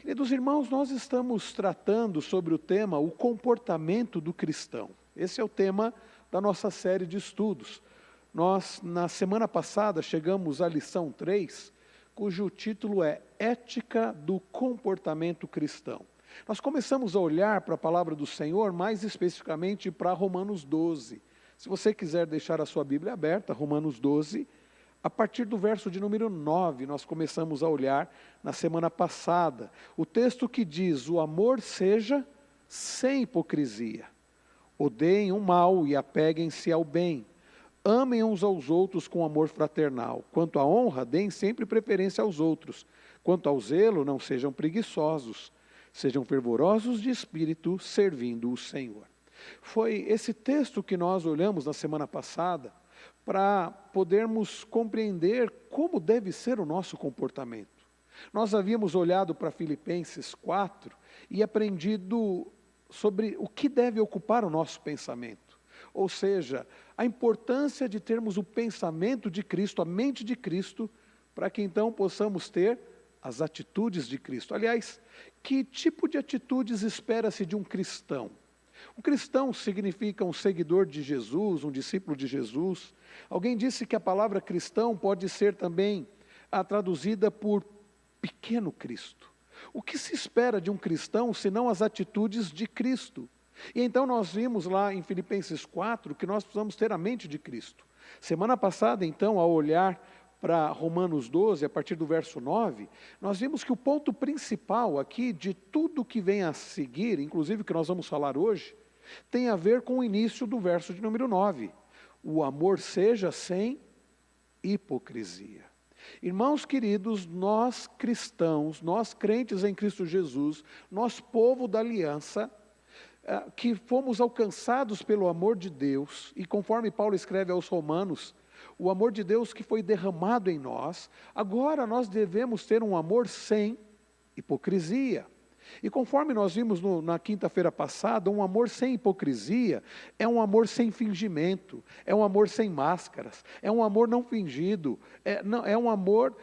Queridos irmãos, nós estamos tratando sobre o tema o comportamento do cristão. Esse é o tema da nossa série de estudos. Nós, na semana passada, chegamos à lição 3, cujo título é Ética do Comportamento Cristão. Nós começamos a olhar para a palavra do Senhor, mais especificamente para Romanos 12. Se você quiser deixar a sua Bíblia aberta, Romanos 12, a partir do verso de número 9, nós começamos a olhar na semana passada. O texto que diz, o amor seja sem hipocrisia. Odeiem o mal e apeguem-se ao bem. Amem uns aos outros com amor fraternal. Quanto à honra, deem sempre preferência aos outros. Quanto ao zelo, não sejam preguiçosos. Sejam fervorosos de espírito, servindo o Senhor. Foi esse texto que nós olhamos na semana passada, para podermos compreender como deve ser o nosso comportamento. Nós havíamos olhado para Filipenses 4 e aprendido sobre o que deve ocupar o nosso pensamento. Ou seja, a importância de termos o pensamento de Cristo, a mente de Cristo, para que então possamos ter as atitudes de Cristo. Aliás, que tipo de atitudes espera-se de um cristão? Um cristão significa um seguidor de Jesus, um discípulo de Jesus. Alguém disse que a palavra cristão pode ser também traduzida por pequeno Cristo. O que se espera de um cristão, senão as atitudes de Cristo? E então nós vimos lá em Filipenses 4 que nós precisamos ter a mente de Cristo. Semana passada, então, ao olhar para Romanos 12, a partir do verso 9, nós vimos que o ponto principal aqui de tudo que vem a seguir, inclusive o que nós vamos falar hoje, tem a ver com o início do verso de número 9. O amor seja sem hipocrisia. Irmãos queridos, nós cristãos, nós crentes em Cristo Jesus, nós povo da aliança, que fomos alcançados pelo amor de Deus, e conforme Paulo escreve aos Romanos, o amor de Deus que foi derramado em nós, agora nós devemos ter um amor sem hipocrisia. E conforme nós vimos na quinta-feira passada, um amor sem hipocrisia é um amor sem fingimento, é um amor sem máscaras, é um amor não fingido, é um amor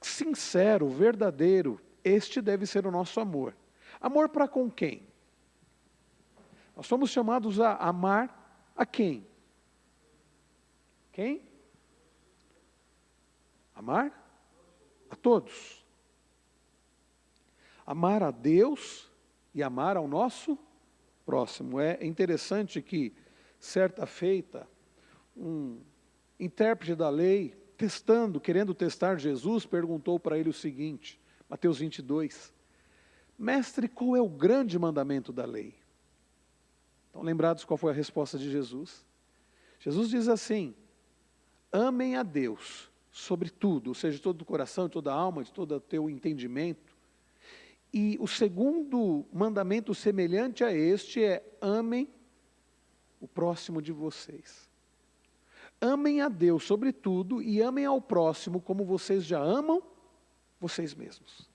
sincero, verdadeiro. Este deve ser o nosso amor. Amor para com quem? Nós somos chamados a amar a quem? Quem? Amar? A todos. Amar a Deus e amar ao nosso próximo. É interessante que, certa feita, um intérprete da lei, querendo testar Jesus, perguntou para ele o seguinte, Mateus 22, mestre, qual é o grande mandamento da lei? Estão lembrados qual foi a resposta de Jesus? Jesus diz assim, amem a Deus sobre tudo, ou seja, de todo o coração, de toda a alma, de todo o teu entendimento. E o segundo mandamento semelhante a este é, amem o próximo de vocês. Amem a Deus sobre tudo e amem ao próximo como vocês já amam vocês mesmos.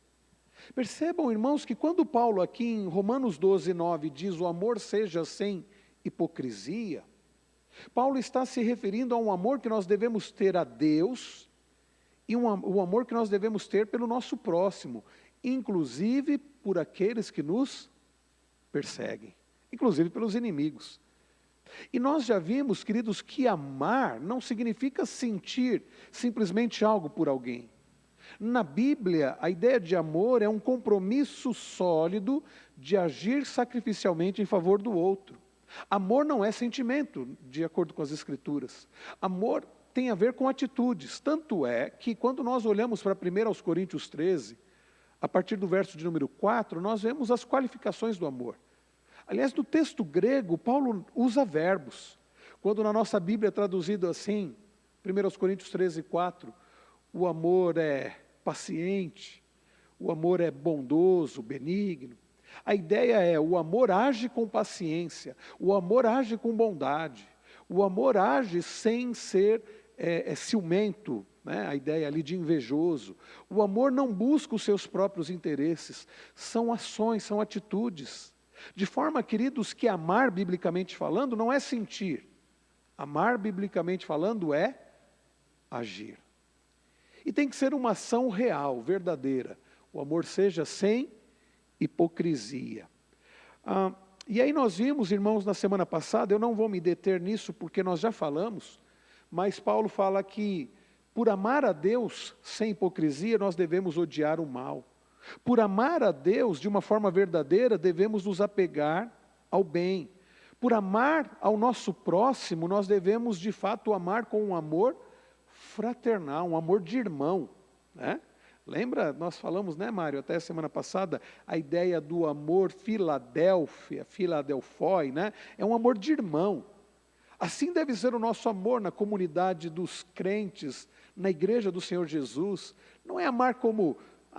Percebam, irmãos, que quando Paulo aqui em Romanos 12, 9 diz o amor seja sem hipocrisia, Paulo está se referindo a um amor que nós devemos ter a Deus e o amor que nós devemos ter pelo nosso próximo, inclusive por aqueles que nos perseguem, inclusive pelos inimigos. E nós já vimos, queridos, que amar não significa sentir simplesmente algo por alguém. Na Bíblia, a ideia de amor é um compromisso sólido de agir sacrificialmente em favor do outro. Amor não é sentimento, de acordo com as Escrituras. Amor tem a ver com atitudes. Tanto é que quando nós olhamos para 1 Coríntios 13, a partir do verso de número 4, nós vemos as qualificações do amor. Aliás, no texto grego, Paulo usa verbos. Quando na nossa Bíblia é traduzido assim, 1 Coríntios 13, 4, o amor é paciente, o amor é bondoso, benigno. A ideia é, o amor age com paciência, o amor age com bondade, o amor age sem ser ciumento, né? A ideia ali de invejoso. O amor não busca os seus próprios interesses, são ações, são atitudes. De forma, queridos, que amar, biblicamente falando, não é sentir. Amar, biblicamente falando, é agir. E tem que ser uma ação real, verdadeira. O amor seja sem hipocrisia. E aí nós vimos, irmãos, na semana passada, eu não vou me deter nisso porque nós já falamos, mas Paulo fala que por amar a Deus sem hipocrisia, nós devemos odiar o mal. Por amar a Deus de uma forma verdadeira, devemos nos apegar ao bem. Por amar ao nosso próximo, nós devemos de fato amar com um amor fraternal, um amor de irmão, né? Lembra, nós falamos, né, Mário, até a semana passada, a ideia do amor Filadélfia, Filadelfoi, né? É um amor de irmão. Assim deve ser o nosso amor na comunidade dos crentes, na igreja do Senhor Jesus. Não é amar como,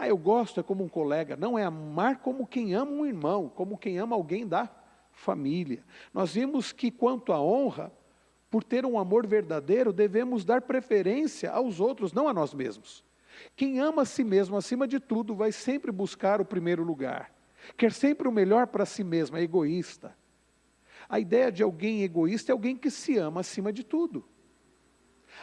eu gosto, é como um colega. Não, é amar como quem ama um irmão, como quem ama alguém da família. Nós vimos que quanto à honra, por ter um amor verdadeiro, devemos dar preferência aos outros, não a nós mesmos. Quem ama a si mesmo, acima de tudo, vai sempre buscar o primeiro lugar. Quer sempre o melhor para si mesmo, é egoísta. A ideia de alguém egoísta é alguém que se ama acima de tudo.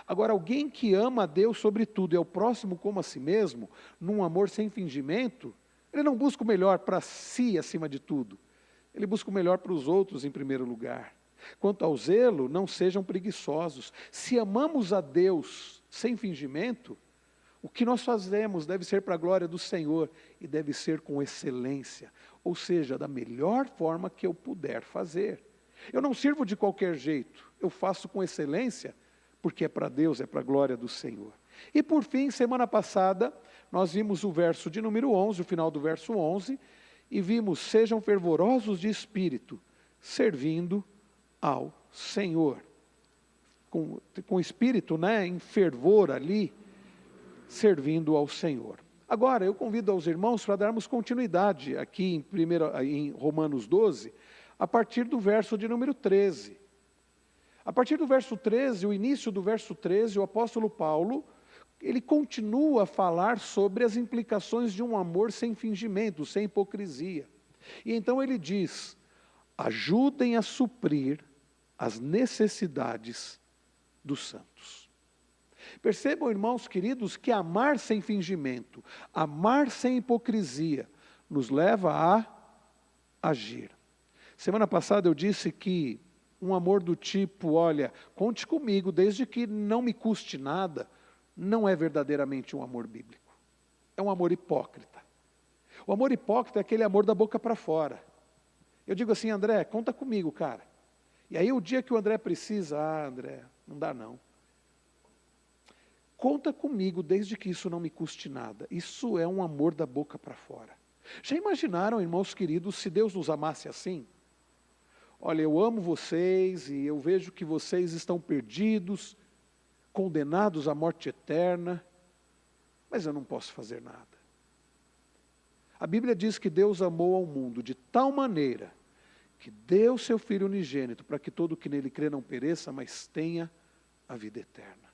Agora, alguém que ama a Deus sobre tudo e ao próximo como a si mesmo, num amor sem fingimento, ele não busca o melhor para si acima de tudo. Ele busca o melhor para os outros em primeiro lugar. Quanto ao zelo, não sejam preguiçosos. Se amamos a Deus sem fingimento, o que nós fazemos deve ser para a glória do Senhor e deve ser com excelência, ou seja, da melhor forma que eu puder fazer. Eu não sirvo de qualquer jeito, eu faço com excelência, porque é para Deus, é para a glória do Senhor. E por fim, semana passada, nós vimos o verso de número 11, o final do verso 11, e vimos, sejam fervorosos de espírito, servindo ao Senhor. Com espírito, né, em fervor ali, servindo ao Senhor. Agora, eu convido aos irmãos para darmos continuidade aqui em Romanos 12, a partir do verso de número 13. A partir do verso 13, o início do verso 13, o apóstolo Paulo, ele continua a falar sobre as implicações de um amor sem fingimento, sem hipocrisia. E então ele diz, ajudem a suprir as necessidades dos santos. Percebam, irmãos queridos, que amar sem fingimento, amar sem hipocrisia, nos leva a agir. Semana passada eu disse que um amor do tipo, olha, conte comigo, desde que não me custe nada, não é verdadeiramente um amor bíblico. É um amor hipócrita. O amor hipócrita é aquele amor da boca para fora. Eu digo assim, André, conta comigo, cara. E aí o dia que o André precisa, André, não dá não. Conta comigo, desde que isso não me custe nada. Isso é um amor da boca para fora. Já imaginaram, irmãos queridos, se Deus nos amasse assim? Olha, eu amo vocês e eu vejo que vocês estão perdidos, condenados à morte eterna, mas eu não posso fazer nada. A Bíblia diz que Deus amou ao mundo de tal maneira que deu seu Filho unigênito para que todo que nele crê não pereça, mas tenha a vida eterna.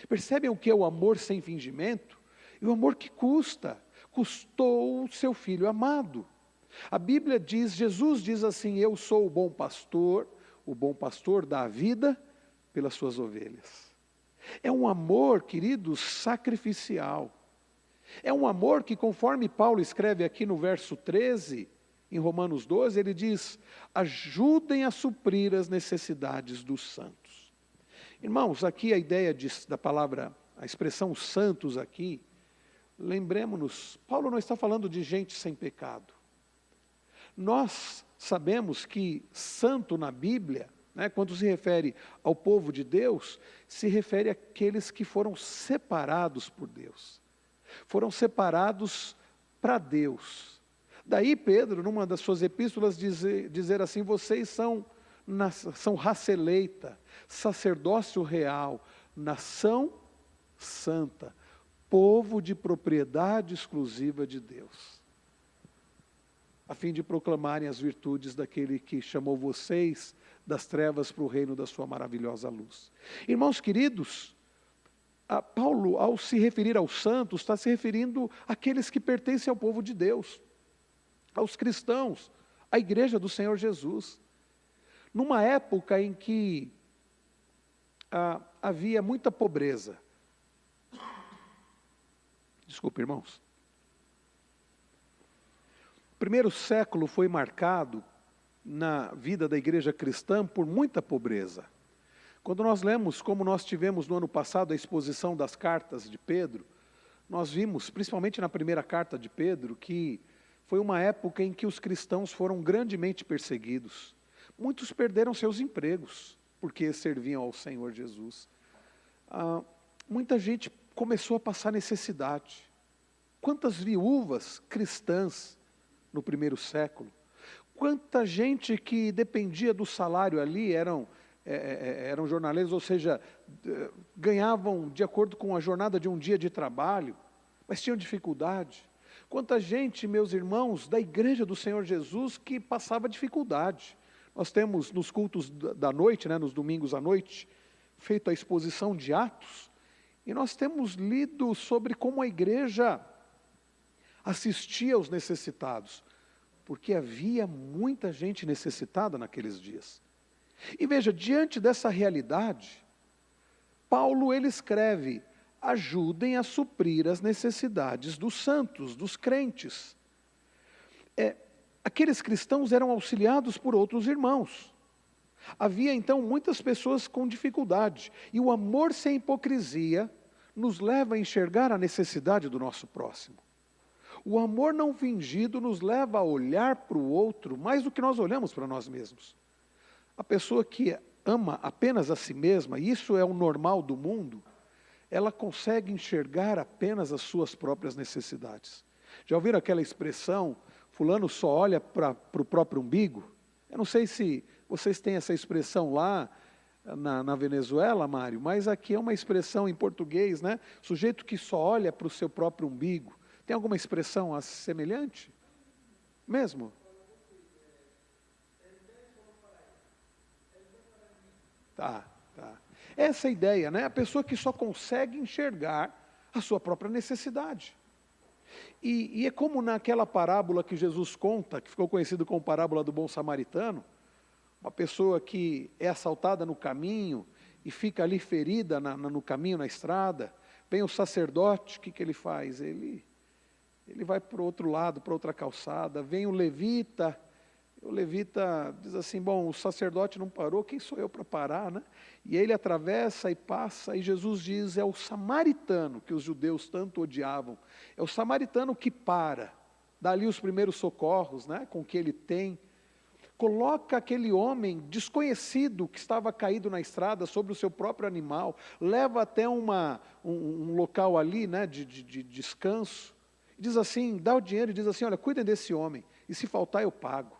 Percebem o que é o amor sem fingimento? E o amor que custou o seu Filho amado. A Bíblia diz, Jesus diz assim, eu sou o bom pastor dá a vida pelas suas ovelhas. É um amor, queridos, sacrificial. É um amor que, conforme Paulo escreve aqui no verso 13, em Romanos 12, ele diz, ajudem a suprir as necessidades dos santos. Irmãos, aqui a ideia da palavra, a expressão santos aqui, lembremos-nos, Paulo não está falando de gente sem pecado. Nós sabemos que santo na Bíblia, né, quando se refere ao povo de Deus, se refere àqueles que foram separados por Deus. Foram separados para Deus. Daí Pedro, numa das suas epístolas, dizer assim, vocês são raça eleita, sacerdócio real, nação santa, povo de propriedade exclusiva de Deus, a fim de proclamarem as virtudes daquele que chamou vocês das trevas para o reino da sua maravilhosa luz. Irmãos queridos, Paulo, ao se referir aos santos, está se referindo àqueles que pertencem ao povo de Deus, aos cristãos, à igreja do Senhor Jesus. Numa época em que havia muita pobreza. Desculpe, irmãos. O primeiro século foi marcado na vida da igreja cristã por muita pobreza. Quando nós lemos, como nós tivemos no ano passado, a exposição das cartas de Pedro, nós vimos, principalmente na primeira carta de Pedro, que foi uma época em que os cristãos foram grandemente perseguidos. Muitos perderam seus empregos, porque serviam ao Senhor Jesus. Muita gente começou a passar necessidade. Quantas viúvas cristãs no primeiro século? Quanta gente que dependia do salário ali, eram jornaleiros, ou seja, ganhavam de acordo com a jornada de um dia de trabalho, mas tinham dificuldade. Quanta gente, meus irmãos, da igreja do Senhor Jesus que passava dificuldade. Nós temos nos cultos da noite, nos domingos à noite, feito a exposição de Atos, e nós temos lido sobre como a igreja assistia aos necessitados, porque havia muita gente necessitada naqueles dias. E veja, diante dessa realidade, Paulo ele escreve: ajudem a suprir as necessidades dos santos, dos crentes. Aqueles cristãos eram auxiliados por outros irmãos. Havia então muitas pessoas com dificuldade, e o amor sem hipocrisia nos leva a enxergar a necessidade do nosso próximo. O amor não fingido nos leva a olhar para o outro mais do que nós olhamos para nós mesmos. A pessoa que ama apenas a si mesma, e isso é o normal do mundo, ela consegue enxergar apenas as suas próprias necessidades. Já ouviram aquela expressão, fulano só olha para o próprio umbigo? Eu não sei se vocês têm essa expressão lá na Venezuela, Mário, mas aqui é uma expressão em português, Sujeito que só olha para o seu próprio umbigo. Tem alguma expressão semelhante? Mesmo? Tá. Essa é a ideia, A pessoa que só consegue enxergar a sua própria necessidade. E é como naquela parábola que Jesus conta, que ficou conhecido como parábola do bom samaritano, uma pessoa que é assaltada no caminho e fica ali ferida no caminho, na estrada. Vem o sacerdote, o que ele faz? Ele vai para o outro lado, para outra calçada. Vem o levita diz assim, bom, o sacerdote não parou, quem sou eu para parar, E ele atravessa e passa, e Jesus diz, é o samaritano que os judeus tanto odiavam, é o samaritano que para, dá ali os primeiros socorros, com o que ele tem, coloca aquele homem desconhecido que estava caído na estrada sobre o seu próprio animal, leva até um local ali, de descanso, e diz assim, dá o dinheiro e diz assim, olha, cuidem desse homem, e se faltar eu pago.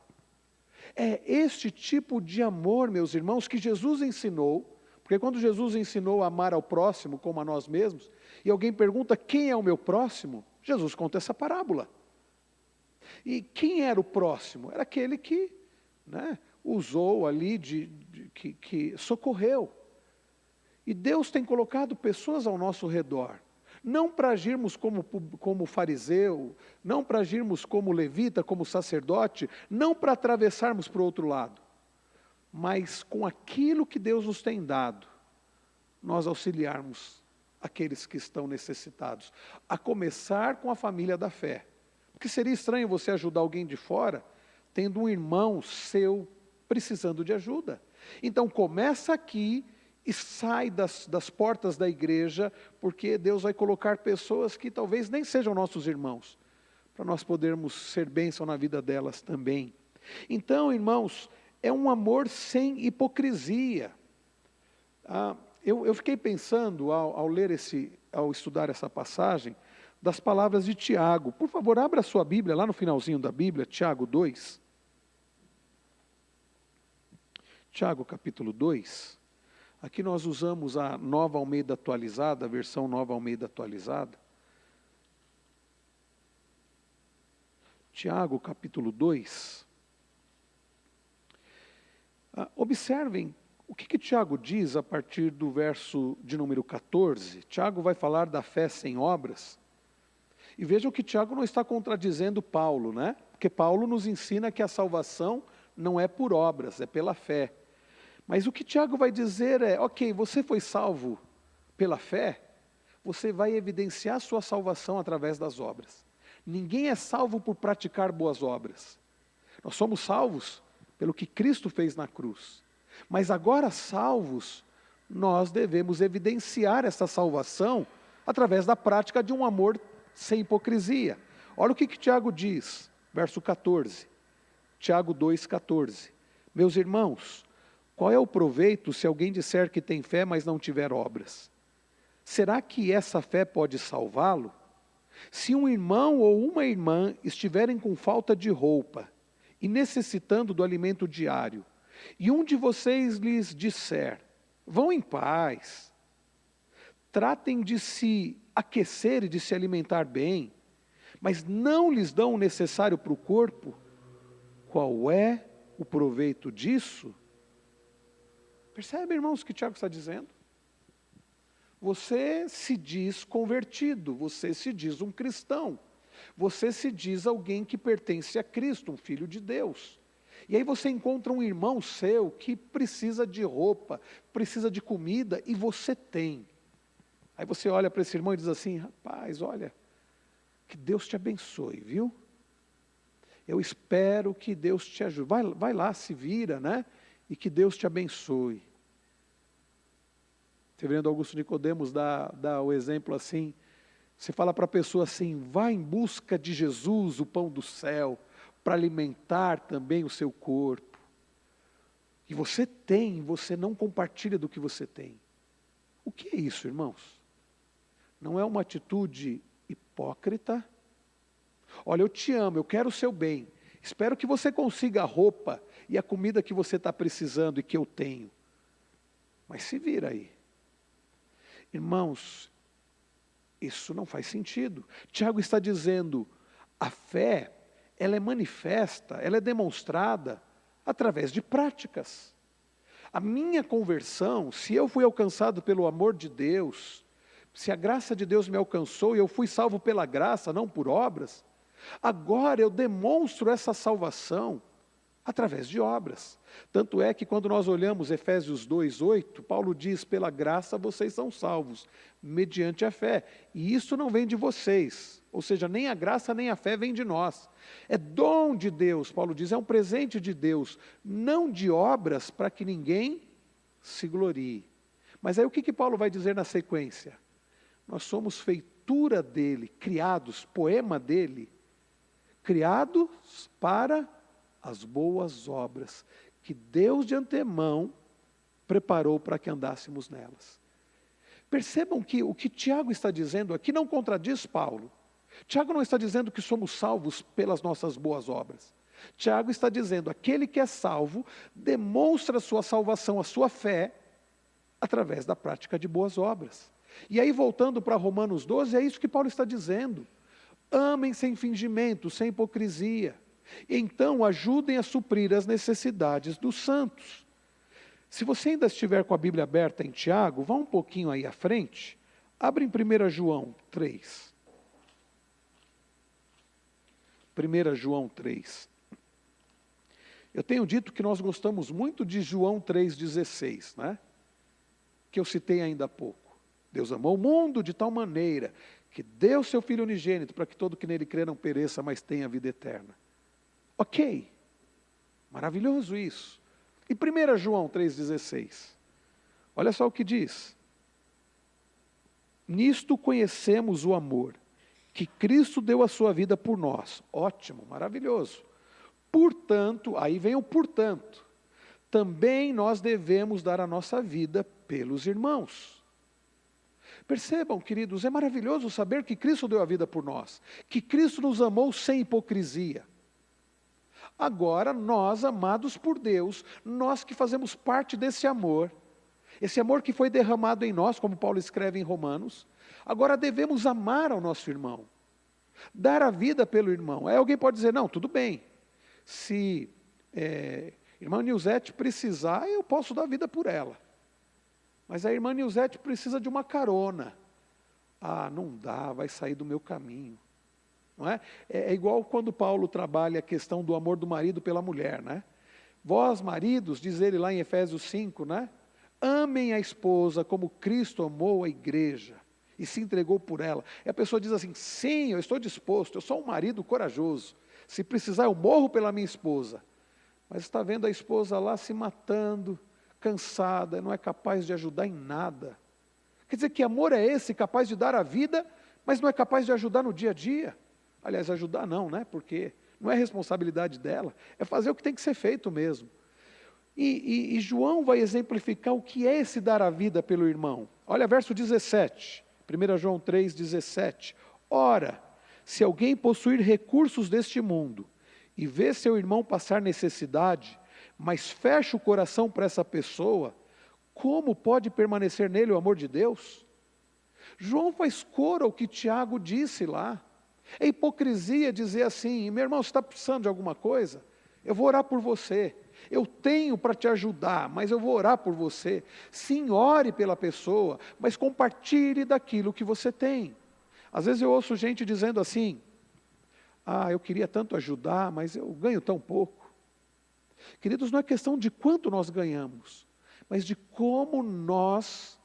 É este tipo de amor, meus irmãos, que Jesus ensinou, porque quando Jesus ensinou a amar ao próximo como a nós mesmos, e alguém pergunta quem é o meu próximo, Jesus conta essa parábola. E quem era o próximo? Era aquele que usou ali, que socorreu. E Deus tem colocado pessoas ao nosso redor, não para agirmos como fariseu, não para agirmos como levita, como sacerdote, não para atravessarmos para o outro lado, mas com aquilo que Deus nos tem dado, nós auxiliarmos aqueles que estão necessitados, a começar com a família da fé. Porque seria estranho você ajudar alguém de fora, tendo um irmão seu precisando de ajuda. Então começa aqui e sai das portas da igreja, porque Deus vai colocar pessoas que talvez nem sejam nossos irmãos, para nós podermos ser bênção na vida delas também. Então, irmãos, é um amor sem hipocrisia. Eu fiquei pensando, ao estudar essa passagem, das palavras de Tiago. Por favor, abra a sua Bíblia, lá no finalzinho da Bíblia, Tiago 2. Tiago capítulo 2. Aqui nós usamos a Nova Almeida atualizada, a versão Nova Almeida atualizada. Tiago, capítulo 2. Observem o que Tiago diz a partir do verso de número 14. Tiago vai falar da fé sem obras. E vejam que Tiago não está contradizendo Paulo, Porque Paulo nos ensina que a salvação não é por obras, é pela fé. Mas o que Tiago vai dizer é, ok, você foi salvo pela fé, você vai evidenciar sua salvação através das obras. Ninguém é salvo por praticar boas obras. Nós somos salvos pelo que Cristo fez na cruz. Mas agora salvos, nós devemos evidenciar essa salvação através da prática de um amor sem hipocrisia. Olha o que Tiago diz, verso 14. Tiago 2,14. Meus irmãos, qual é o proveito se alguém disser que tem fé, mas não tiver obras? Será que essa fé pode salvá-lo? Se um irmão ou uma irmã estiverem com falta de roupa e necessitando do alimento diário, e um de vocês lhes disser, vão em paz, tratem de se aquecer e de se alimentar bem, mas não lhes dão o necessário para o corpo, qual é o proveito disso? Percebe, irmãos, o que Tiago está dizendo? Você se diz convertido, você se diz um cristão, você se diz alguém que pertence a Cristo, um filho de Deus. E aí você encontra um irmão seu que precisa de roupa, precisa de comida, e você tem. Aí você olha para esse irmão e diz assim, rapaz, olha, que Deus te abençoe, viu? Eu espero que Deus te ajude. Vai lá, se vira, né? E que Deus te abençoe. O reverendo Augusto Nicodemos dá o exemplo assim, você fala para a pessoa assim, vá em busca de Jesus, o pão do céu, para alimentar também o seu corpo. E você tem, você não compartilha do que você tem. O que é isso, irmãos? Não é uma atitude hipócrita? Olha, eu te amo, eu quero o seu bem. Espero que você consiga a roupa e a comida que você está precisando e que eu tenho. Mas se vira aí. Irmãos, isso não faz sentido. Tiago está dizendo, a fé, ela é manifesta, ela é demonstrada através de práticas. A minha conversão, se eu fui alcançado pelo amor de Deus, se a graça de Deus me alcançou e eu fui salvo pela graça, não por obras, agora eu demonstro essa salvação através de obras. Tanto é que quando nós olhamos Efésios 2:8, Paulo diz, pela graça vocês são salvos, mediante a fé. E isso não vem de vocês, ou seja, nem a graça nem a fé vem de nós. É dom de Deus, Paulo diz, é um presente de Deus, não de obras para que ninguém se glorie. Mas aí o que Paulo vai dizer na sequência? Nós somos feitura dele, criados, poema dele, criados para as boas obras, que Deus de antemão preparou para que andássemos nelas. Percebam que o que Tiago está dizendo aqui não contradiz Paulo. Tiago não está dizendo que somos salvos pelas nossas boas obras. Tiago está dizendo, aquele que é salvo, demonstra a sua salvação, a sua fé, através da prática de boas obras. E aí voltando para Romanos 12, é isso que Paulo está dizendo. Amem sem fingimento, sem hipocrisia. Então ajudem a suprir as necessidades dos santos. Se você ainda estiver com a Bíblia aberta em Tiago, vá um pouquinho aí à frente, abre em 1 João 3. 1 João 3. Eu tenho dito que nós gostamos muito de João 3,16, né? Que eu citei ainda há pouco. Deus amou o mundo de tal maneira que deu seu Filho unigênito para que todo que nele crê não pereça, mas tenha vida eterna. Ok, maravilhoso isso. E 1 João 3,16, olha só o que diz. Nisto conhecemos o amor, que Cristo deu a sua vida por nós. Ótimo, maravilhoso. Portanto, aí vem o portanto, também nós devemos dar a nossa vida pelos irmãos. Percebam, queridos, é maravilhoso saber que Cristo deu a vida por nós, que Cristo nos amou sem hipocrisia. Agora, nós, amados por Deus, nós que fazemos parte desse amor, esse amor que foi derramado em nós, como Paulo escreve em Romanos, agora devemos amar ao nosso irmão, dar a vida pelo irmão. Aí alguém pode dizer, não, tudo bem, se irmã Nilzete precisar, eu posso dar vida por ela. Mas a irmã Nilzete precisa de uma carona. Ah, não dá, vai sair do meu caminho. Não é? É igual quando Paulo trabalha a questão do amor do marido pela mulher, né? Vós, maridos, diz ele lá em Efésios 5, né? Amem a esposa como Cristo amou a igreja e se entregou por ela. E a pessoa diz assim, sim, eu estou disposto, eu sou um marido corajoso, se precisar eu morro pela minha esposa. Mas está vendo a esposa lá se matando, cansada, não é capaz de ajudar em nada. Quer dizer, que amor é esse, capaz de dar a vida, mas não é capaz de ajudar no dia a dia? Aliás, ajudar não, né? Porque não é responsabilidade dela, é fazer o que tem que ser feito mesmo. E João vai exemplificar o que é esse dar a vida pelo irmão. Olha verso 17, 1 João 3,17. Ora, se alguém possuir recursos deste mundo, e vê seu irmão passar necessidade, mas fecha o coração para essa pessoa, como pode permanecer nele o amor de Deus? João faz cor ao que Tiago disse lá. É hipocrisia dizer assim, meu irmão, você está precisando de alguma coisa? Eu vou orar por você. Eu tenho para te ajudar, mas eu vou orar por você. Sim, ore pela pessoa, mas compartilhe daquilo que você tem. Às vezes eu ouço gente dizendo assim, eu queria tanto ajudar, mas eu ganho tão pouco. Queridos, não é questão de quanto nós ganhamos, mas de como nós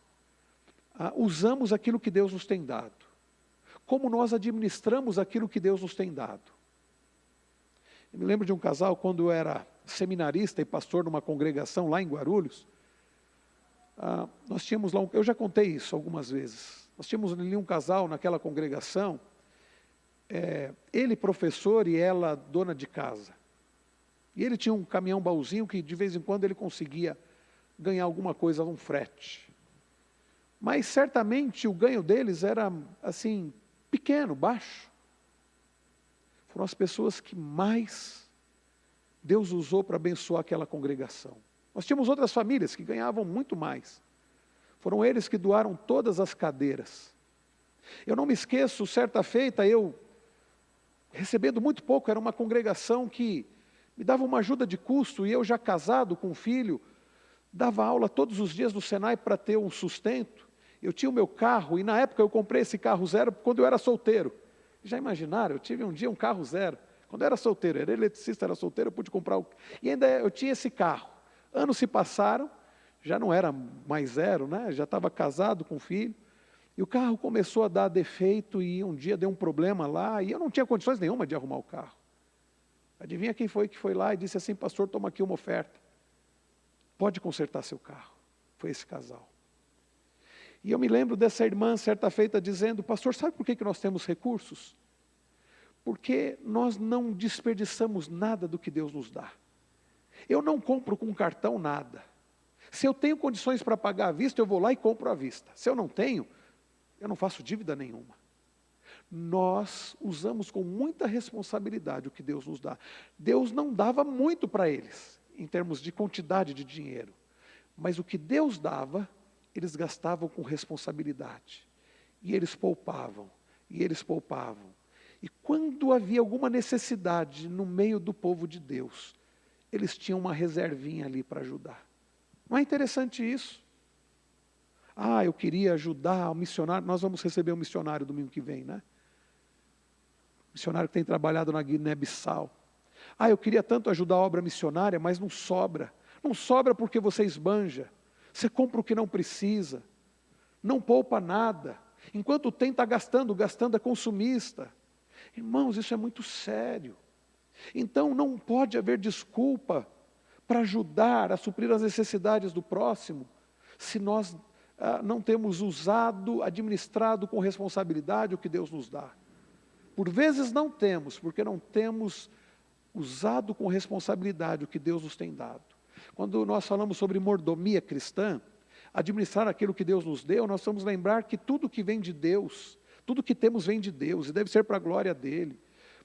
usamos aquilo que Deus nos tem dado. Como nós administramos aquilo que Deus nos tem dado. Eu me lembro de um casal, quando eu era seminarista e pastor numa congregação lá em Guarulhos, nós tínhamos lá, eu já contei isso algumas vezes, nós tínhamos ali um casal naquela congregação, ele professor e ela dona de casa. E ele tinha um caminhão baúzinho que de vez em quando ele conseguia ganhar alguma coisa, um frete. Mas certamente o ganho deles era assim, pequeno, baixo. Foram as pessoas que mais Deus usou para abençoar aquela congregação. Nós tínhamos outras famílias que ganhavam muito mais. Foram eles que doaram todas as cadeiras. Eu não me esqueço, certa feita, eu, recebendo muito pouco, era uma congregação que me dava uma ajuda de custo, e eu já casado com um filho, dava aula todos os dias no Senai para ter um sustento. Eu tinha o meu carro, e na época eu comprei esse carro zero quando eu era solteiro. Já imaginaram? Eu tive um dia um carro zero. Quando eu era solteiro, era eletricista, era solteiro, eu pude comprar e ainda eu tinha esse carro. Anos se passaram, já não era mais zero, né? Já estava casado com filho. E o carro começou a dar defeito e um dia deu um problema lá e eu não tinha condições nenhuma de arrumar o carro. Adivinha quem foi que foi lá e disse assim, pastor, toma aqui uma oferta. Pode consertar seu carro. Foi esse casal. E eu me lembro dessa irmã, certa feita, dizendo, pastor, sabe por que nós temos recursos? Porque nós não desperdiçamos nada do que Deus nos dá. Eu não compro com cartão nada. Se eu tenho condições para pagar à vista, eu vou lá e compro à vista. Se eu não tenho, eu não faço dívida nenhuma. Nós usamos com muita responsabilidade o que Deus nos dá. Deus não dava muito para eles, em termos de quantidade de dinheiro. Mas o que Deus dava, eles gastavam com responsabilidade. E eles poupavam, e eles poupavam. E quando havia alguma necessidade no meio do povo de Deus, eles tinham uma reservinha ali para ajudar. Não é interessante isso? Eu queria ajudar o missionário, nós vamos receber um missionário domingo que vem, né? Missionário que tem trabalhado na Guiné-Bissau. Eu queria tanto ajudar a obra missionária, mas não sobra. Não sobra porque você esbanja. Você compra o que não precisa. Não poupa nada. Enquanto tem, está gastando é consumista. Irmãos, isso é muito sério. Então não pode haver desculpa para ajudar a suprir as necessidades do próximo, se nós não temos usado, administrado com responsabilidade o que Deus nos dá. Por vezes não temos, porque não temos usado com responsabilidade o que Deus nos tem dado. Quando nós falamos sobre mordomia cristã, administrar aquilo que Deus nos deu, nós vamos lembrar que tudo que vem de Deus, tudo que temos vem de Deus e deve ser para a glória dEle.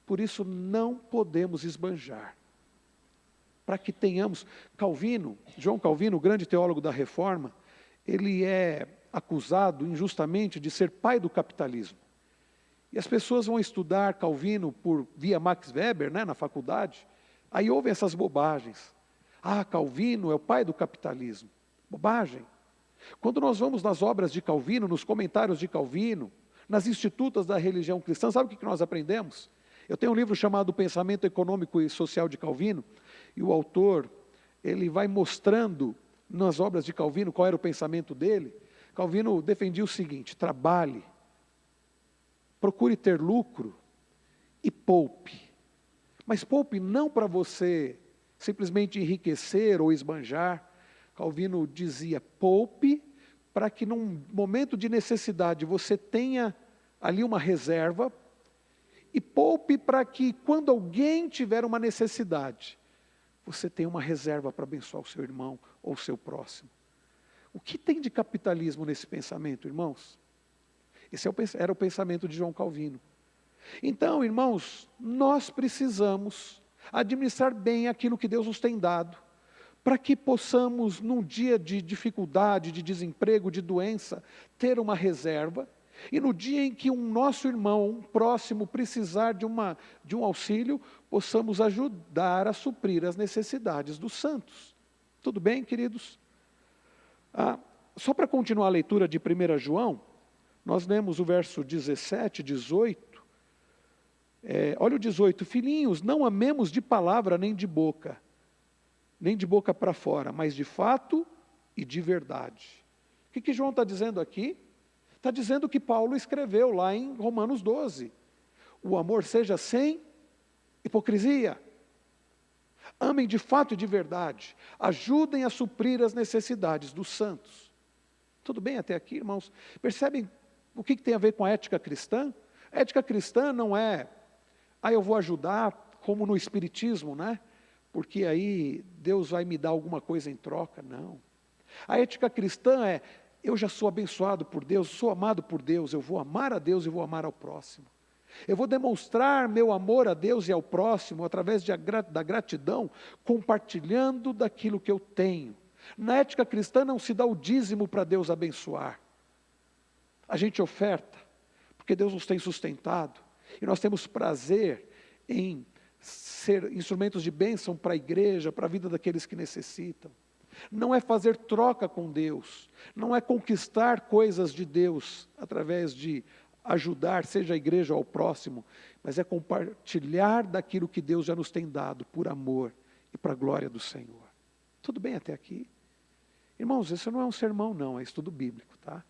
Por isso não podemos esbanjar. Para que tenhamos, João Calvino, o grande teólogo da Reforma, ele é acusado injustamente de ser pai do capitalismo. E as pessoas vão estudar Calvino via Max Weber, né, na faculdade, aí ouvem essas bobagens. Calvino é o pai do capitalismo. Bobagem. Quando nós vamos nas obras de Calvino, nos comentários de Calvino, nas institutas da religião cristã, sabe o que nós aprendemos? Eu tenho um livro chamado Pensamento Econômico e Social de Calvino, e o autor, ele vai mostrando nas obras de Calvino qual era o pensamento dele. Calvino defendia o seguinte: trabalhe, procure ter lucro e poupe. Mas poupe não para você simplesmente enriquecer ou esbanjar. Calvino dizia, poupe para que num momento de necessidade você tenha ali uma reserva, e poupe para que quando alguém tiver uma necessidade, você tenha uma reserva para abençoar o seu irmão ou o seu próximo. O que tem de capitalismo nesse pensamento, irmãos? Esse era o pensamento de João Calvino. Então, irmãos, nós precisamos administrar bem aquilo que Deus nos tem dado, para que possamos, num dia de dificuldade, de desemprego, de doença, ter uma reserva, e no dia em que um nosso irmão, um próximo, precisar de um auxílio, possamos ajudar a suprir as necessidades dos santos. Tudo bem, queridos? Só para continuar a leitura de 1 João, nós lemos o verso 17, 18, olha o 18, filhinhos, não amemos de palavra nem de boca para fora, mas de fato e de verdade. O que João está dizendo aqui? Está dizendo o que Paulo escreveu lá em Romanos 12. O amor seja sem hipocrisia. Amem de fato e de verdade. Ajudem a suprir as necessidades dos santos. Tudo bem até aqui, irmãos? Percebem o que tem a ver com a ética cristã? A ética cristã não é, eu vou ajudar, como no espiritismo, né? Porque aí Deus vai me dar alguma coisa em troca. Não. A ética cristã é, eu já sou abençoado por Deus, sou amado por Deus, eu vou amar a Deus e vou amar ao próximo. Eu vou demonstrar meu amor a Deus e ao próximo através da gratidão, compartilhando daquilo que eu tenho. Na ética cristã não se dá o dízimo para Deus abençoar. A gente oferta, porque Deus nos tem sustentado, e nós temos prazer em ser instrumentos de bênção para a igreja, para a vida daqueles que necessitam. Não é fazer troca com Deus, não é conquistar coisas de Deus através de ajudar, seja a igreja ou ao próximo, mas é compartilhar daquilo que Deus já nos tem dado por amor e para a glória do Senhor. Tudo bem até aqui? Irmãos, isso não é um sermão não, é estudo bíblico, tá?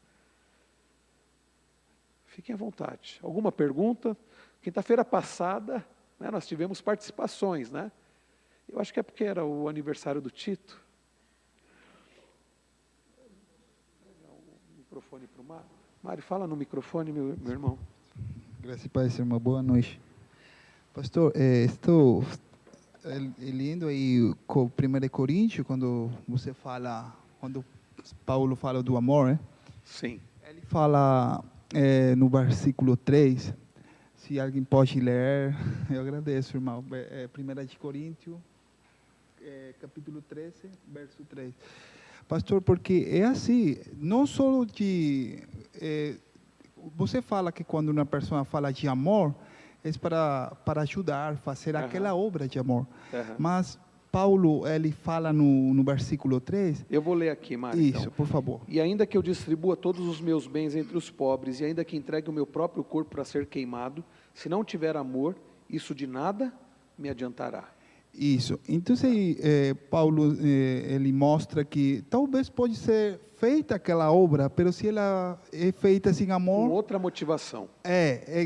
Fiquem à vontade. Alguma pergunta? Quinta-feira passada, né, nós tivemos participações, né? Eu acho que é porque era o aniversário do Tito. Microfone para o Mário. Mário, fala no microfone, meu irmão. Graças a Deus, irmão. Boa noite. Pastor, estou lendo aí com 1 Coríntios, quando Paulo fala do amor, né? Sim. Ele fala no versículo 3, se alguém pode ler, eu agradeço, irmão. 1 Coríntios, capítulo 13, verso 3. Pastor, porque é assim, não só de... você fala que quando uma pessoa fala de amor, é para ajudar, fazer aquela obra de amor. Mas Paulo, ele fala no versículo 3... Eu vou ler aqui, Mário. Isso, então. por favor. E ainda que eu distribua todos os meus bens entre os pobres, e ainda que entregue o meu próprio corpo para ser queimado, se não tiver amor, isso de nada me adiantará. Isso. Então, Paulo, ele mostra que talvez pode ser feita aquela obra, mas se ela é feita sem amor... Com outra motivação.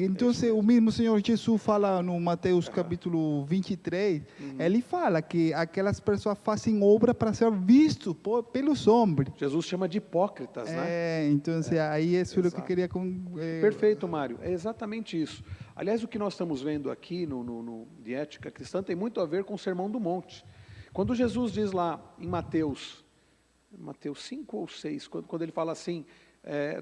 Então, o mesmo Senhor Jesus fala no Mateus capítulo 23, ele fala que aquelas pessoas fazem obra para ser visto pelos homens. Jesus chama de hipócritas, né? Então, aí é isso que eu queria... Perfeito, Mário. É exatamente isso. Aliás, o que nós estamos vendo aqui de ética cristã tem muito a ver com o Sermão do Monte. Quando Jesus diz lá em Mateus 5 ou 6, quando ele fala assim,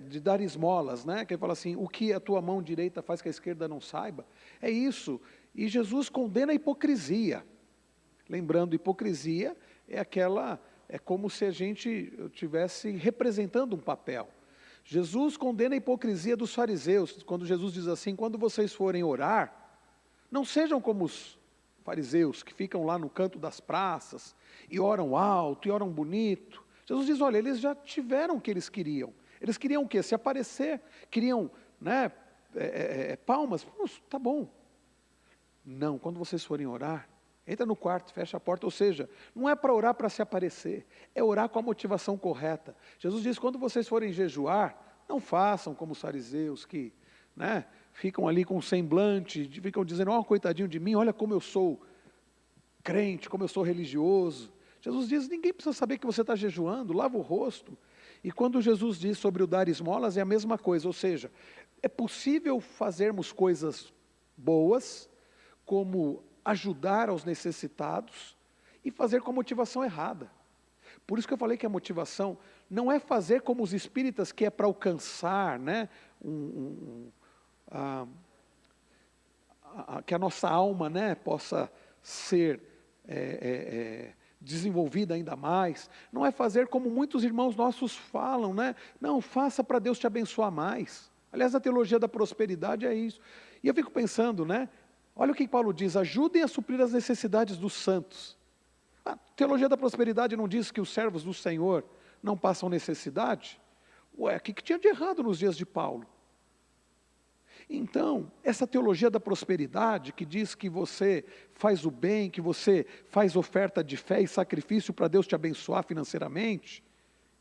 de dar esmolas, né? Que ele fala assim, o que a tua mão direita faz que a esquerda não saiba, é isso. E Jesus condena a hipocrisia. Lembrando, hipocrisia é como se a gente estivesse representando um papel. Jesus condena a hipocrisia dos fariseus, quando Jesus diz assim, quando vocês forem orar, não sejam como os fariseus, que ficam lá no canto das praças, e oram alto, e oram bonito. Jesus diz, olha, eles já tiveram o que eles queriam. Eles queriam o quê? Se aparecer, queriam, né, palmas, tá bom. Não, quando vocês forem orar, entra no quarto, fecha a porta, ou seja, não é para orar para se aparecer, é orar com a motivação correta. Jesus diz, quando vocês forem jejuar, não façam como os fariseus que, né, ficam ali com um semblante, ficam dizendo, ó, coitadinho de mim, olha como eu sou crente, como eu sou religioso. Jesus diz, ninguém precisa saber que você está jejuando, lava o rosto. E quando Jesus diz sobre o dar esmolas, é a mesma coisa, ou seja, é possível fazermos coisas boas, como ajudar aos necessitados, e fazer com a motivação errada. Por isso que eu falei que a motivação não é fazer como os espíritas, que é para alcançar, né, que a nossa alma, né, possa ser desenvolvida ainda mais. Não é fazer como muitos irmãos nossos falam, né? Não, faça para Deus te abençoar mais. Aliás, a teologia da prosperidade é isso. E eu fico pensando, né? Olha o que Paulo diz, ajudem a suprir as necessidades dos santos. A teologia da prosperidade não diz que os servos do Senhor não passam necessidade? Ué, o que tinha de errado nos dias de Paulo? Então, essa teologia da prosperidade, que diz que você faz o bem, que você faz oferta de fé e sacrifício para Deus te abençoar financeiramente,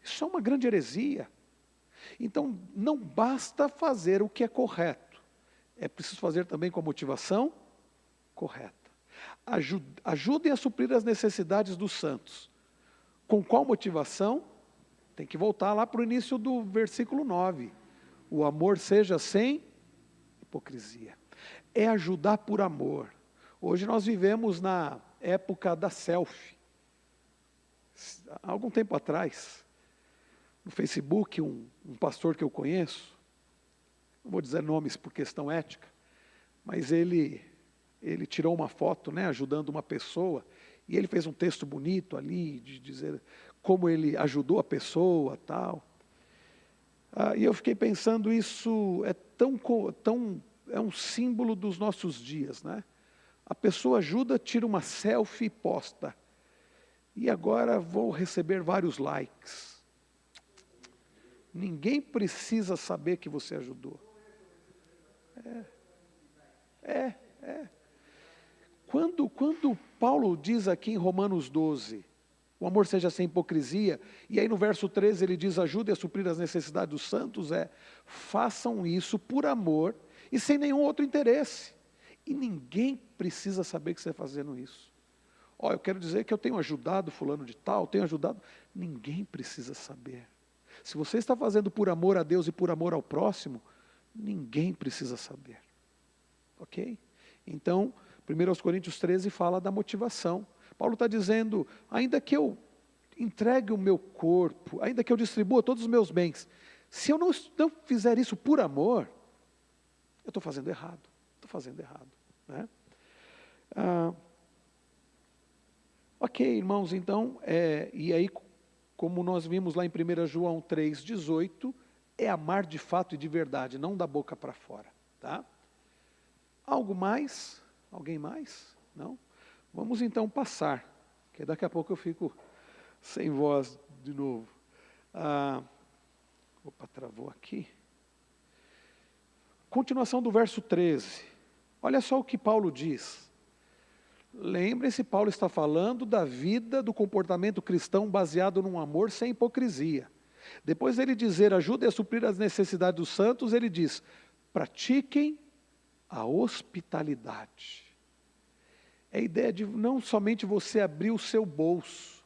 isso é uma grande heresia. Então, não basta fazer o que é correto, é preciso fazer também com a motivação correta. Ajudem a suprir as necessidades dos santos. Com qual motivação? Tem que voltar lá para o início do versículo 9. O amor seja sem hipocrisia. É ajudar por amor. Hoje nós vivemos na época da selfie. Há algum tempo atrás, no Facebook, um pastor que eu conheço, não vou dizer nomes por questão ética, mas ele tirou uma foto, né, ajudando uma pessoa, e ele fez um texto bonito ali, de dizer como ele ajudou a pessoa, tal. E eu fiquei pensando, isso é um símbolo dos nossos dias, né? A pessoa ajuda, tira uma selfie e posta. E agora vou receber vários likes. Ninguém precisa saber que você ajudou. Quando Paulo diz aqui em Romanos 12, o amor seja sem hipocrisia, e aí no verso 13 ele diz, ajude a suprir as necessidades dos santos, façam isso por amor e sem nenhum outro interesse. E ninguém precisa saber que você está fazendo isso. Eu quero dizer que eu tenho ajudado fulano de tal, ninguém precisa saber. Se você está fazendo por amor a Deus e por amor ao próximo, ninguém precisa saber. Ok? Então, 1 Coríntios 13 fala da motivação. Paulo está dizendo, ainda que eu entregue o meu corpo, ainda que eu distribua todos os meus bens, se eu não fizer isso por amor, eu estou fazendo errado. Né? Ok, irmãos, então, e aí, como nós vimos lá em 1 João 3,18, é amar de fato e de verdade, não da boca para fora. Tá? Algo mais? Alguém mais? Não? Vamos então passar, que daqui a pouco eu fico sem voz de novo. Travou aqui. Continuação do verso 13. Olha só o que Paulo diz. Lembre-se, Paulo está falando da vida, do comportamento cristão baseado num amor sem hipocrisia. Depois dele dizer, ajude a suprir as necessidades dos santos, ele diz, pratiquem a hospitalidade. É a ideia de não somente você abrir o seu bolso,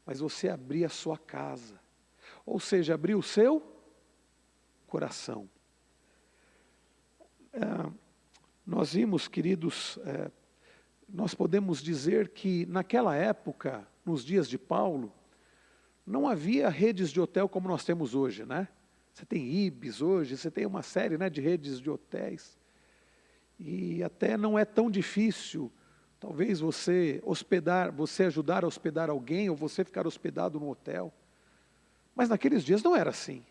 mas você abrir a sua casa. Ou seja, abrir o seu coração. Nós vimos, queridos, nós podemos dizer que naquela época, nos dias de Paulo, não havia redes de hotel como nós temos hoje, né? Você tem Ibis hoje, você tem uma série, né, de redes de hotéis. E até não é tão difícil, talvez você ajudar a hospedar alguém, ou você ficar hospedado no hotel. Mas naqueles dias não era assim.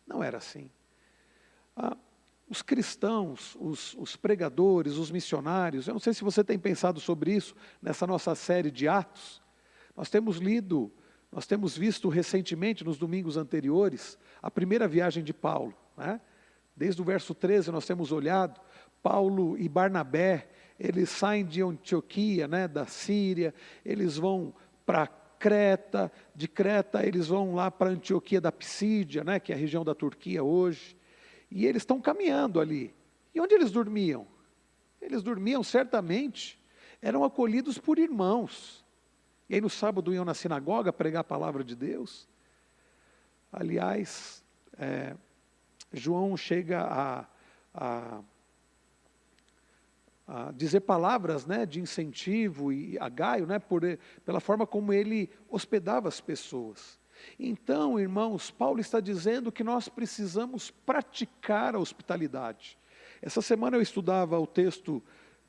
Não era assim. Os cristãos, os pregadores, os missionários, eu não sei se você tem pensado sobre isso, nessa nossa série de Atos. Nós temos visto recentemente, nos domingos anteriores, a primeira viagem de Paulo, né? Desde o verso 13 nós temos olhado, Paulo e Barnabé, eles saem de Antioquia, né, da Síria, eles vão para Creta, de Creta eles vão lá para Antioquia da Psídia, né, que é a região da Turquia hoje, e eles estão caminhando ali. E onde eles dormiam? Eles dormiam certamente, eram acolhidos por irmãos. E aí no sábado iam na sinagoga pregar a palavra de Deus. Aliás, João chega a dizer palavras, né, de incentivo e a Gaio, né, pela forma como ele hospedava as pessoas. Então, irmãos, Paulo está dizendo que nós precisamos praticar a hospitalidade. Essa semana eu estudava o texto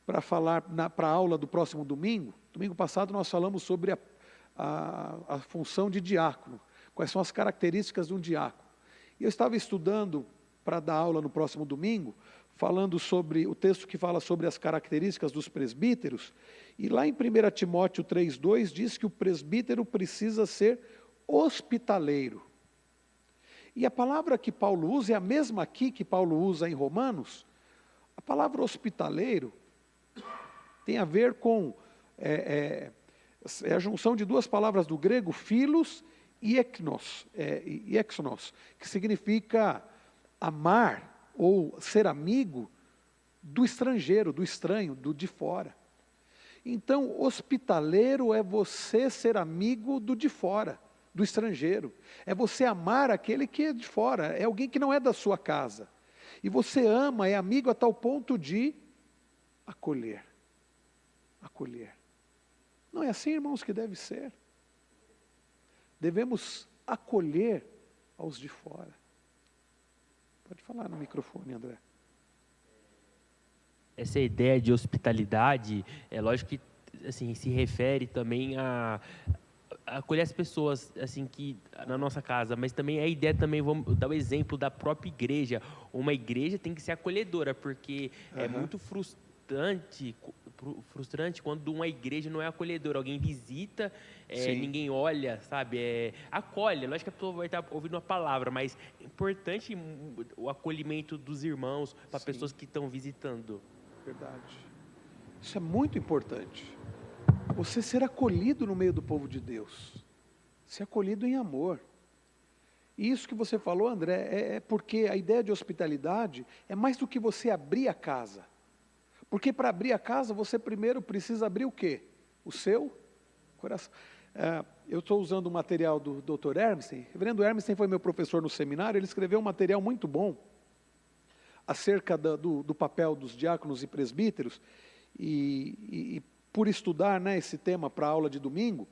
para falar para a aula do próximo domingo. Domingo passado nós falamos sobre a função de diácono, quais são as características de um diácono. E eu estava estudando para dar aula no próximo domingo, falando sobre o texto que fala sobre as características dos presbíteros, e lá em 1 Timóteo 3,2 diz que o presbítero precisa ser hospitaleiro. E a palavra que Paulo usa é a mesma aqui que Paulo usa em Romanos. A palavra hospitaleiro tem a ver com, é a junção de duas palavras do grego, philos e exnos, que significa amar, ou ser amigo do estrangeiro, do estranho, do de fora. Então, hospitaleiro é você ser amigo do de fora, do estrangeiro. É você amar aquele que é de fora, é alguém que não é da sua casa. E você ama, é amigo a tal ponto de acolher. Acolher. Não é assim, irmãos, que deve ser. Devemos acolher aos de fora. Pode falar no microfone, André. Essa ideia de hospitalidade, é lógico que assim, se refere também a acolher as pessoas assim, que, na nossa casa, mas também a ideia também, vamos dar o exemplo da própria igreja. Uma igreja tem que ser acolhedora, porque é muito frustrante quando uma igreja não é acolhedora. Alguém visita, ninguém olha, sabe? Acolhe. Lógico que a pessoa vai estar ouvindo uma palavra, mas é importante o acolhimento dos irmãos para pessoas que estão visitando. Verdade. Isso é muito importante. Você ser acolhido no meio do povo de Deus. Ser acolhido em amor. E isso que você falou, André, é porque a ideia de hospitalidade é mais do que você abrir a casa. Porque para abrir a casa, você primeiro precisa abrir o quê? O seu coração. Eu estou usando o material do Dr. Hermsen. O reverendo Hermsen foi meu professor no seminário, ele escreveu um material muito bom acerca do papel dos diáconos e presbíteros, e por estudar, né, esse tema para a aula de domingo,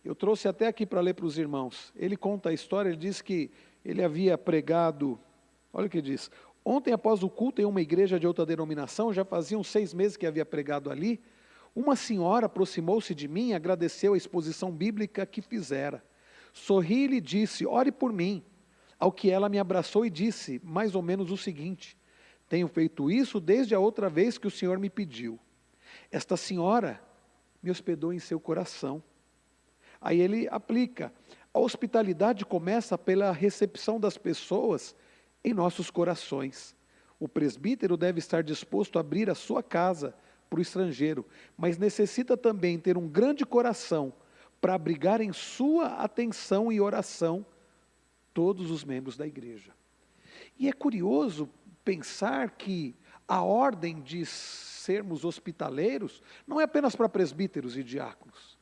eu trouxe até aqui para ler para os irmãos. Ele conta a história, ele diz que ele havia pregado, olha o que diz: ontem, após o culto em uma igreja de outra denominação, já faziam 6 meses que havia pregado ali, uma senhora aproximou-se de mim e agradeceu a exposição bíblica que fizera. Sorri e lhe disse: ore por mim. Ao que ela me abraçou e disse mais ou menos o seguinte: tenho feito isso desde a outra vez que o Senhor me pediu. Esta senhora me hospedou em seu coração. Aí ele aplica: a hospitalidade começa pela recepção das pessoas em nossos corações. O presbítero deve estar disposto a abrir a sua casa para o estrangeiro, mas necessita também ter um grande coração para abrigar em sua atenção e oração todos os membros da igreja. E é curioso pensar que a ordem de sermos hospitaleiros não é apenas para presbíteros e diáconos,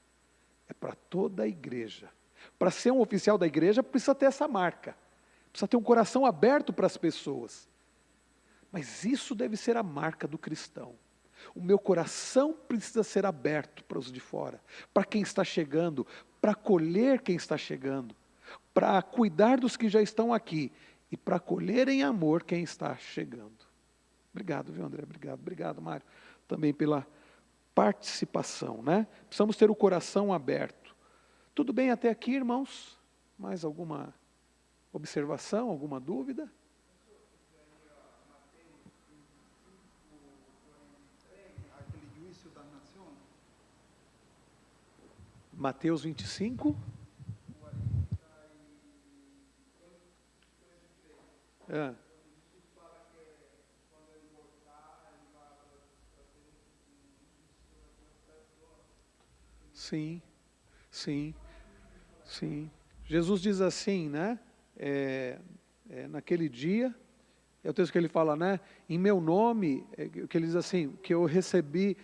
é para toda a igreja. Para ser um oficial da igreja precisa ter essa marca, precisa ter um coração aberto para as pessoas. Mas isso deve ser a marca do cristão. O meu coração precisa ser aberto para os de fora, para quem está chegando, para acolher quem está chegando, para cuidar dos que já estão aqui e para acolher em amor quem está chegando. Obrigado, viu, André? Obrigado, Mário, também pela participação, né? Precisamos ter o coração aberto. Tudo bem até aqui, irmãos? Mais alguma observação, alguma dúvida? Mateus 25. Sim. Jesus diz assim, né? Naquele dia, É o texto que ele fala, né? Em meu nome, que ele diz assim, que eu recebi.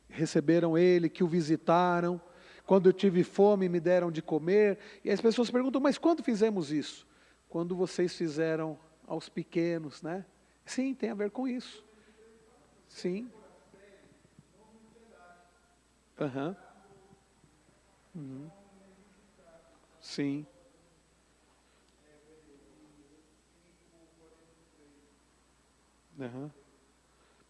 Receberam ele, que o visitaram. Quando eu tive fome, me deram de comer. E as pessoas perguntam, mas quando fizemos isso? Quando vocês fizeram aos pequenos, né? Sim, tem a ver com isso. Sim. Aham. Uhum. Sim. Aham.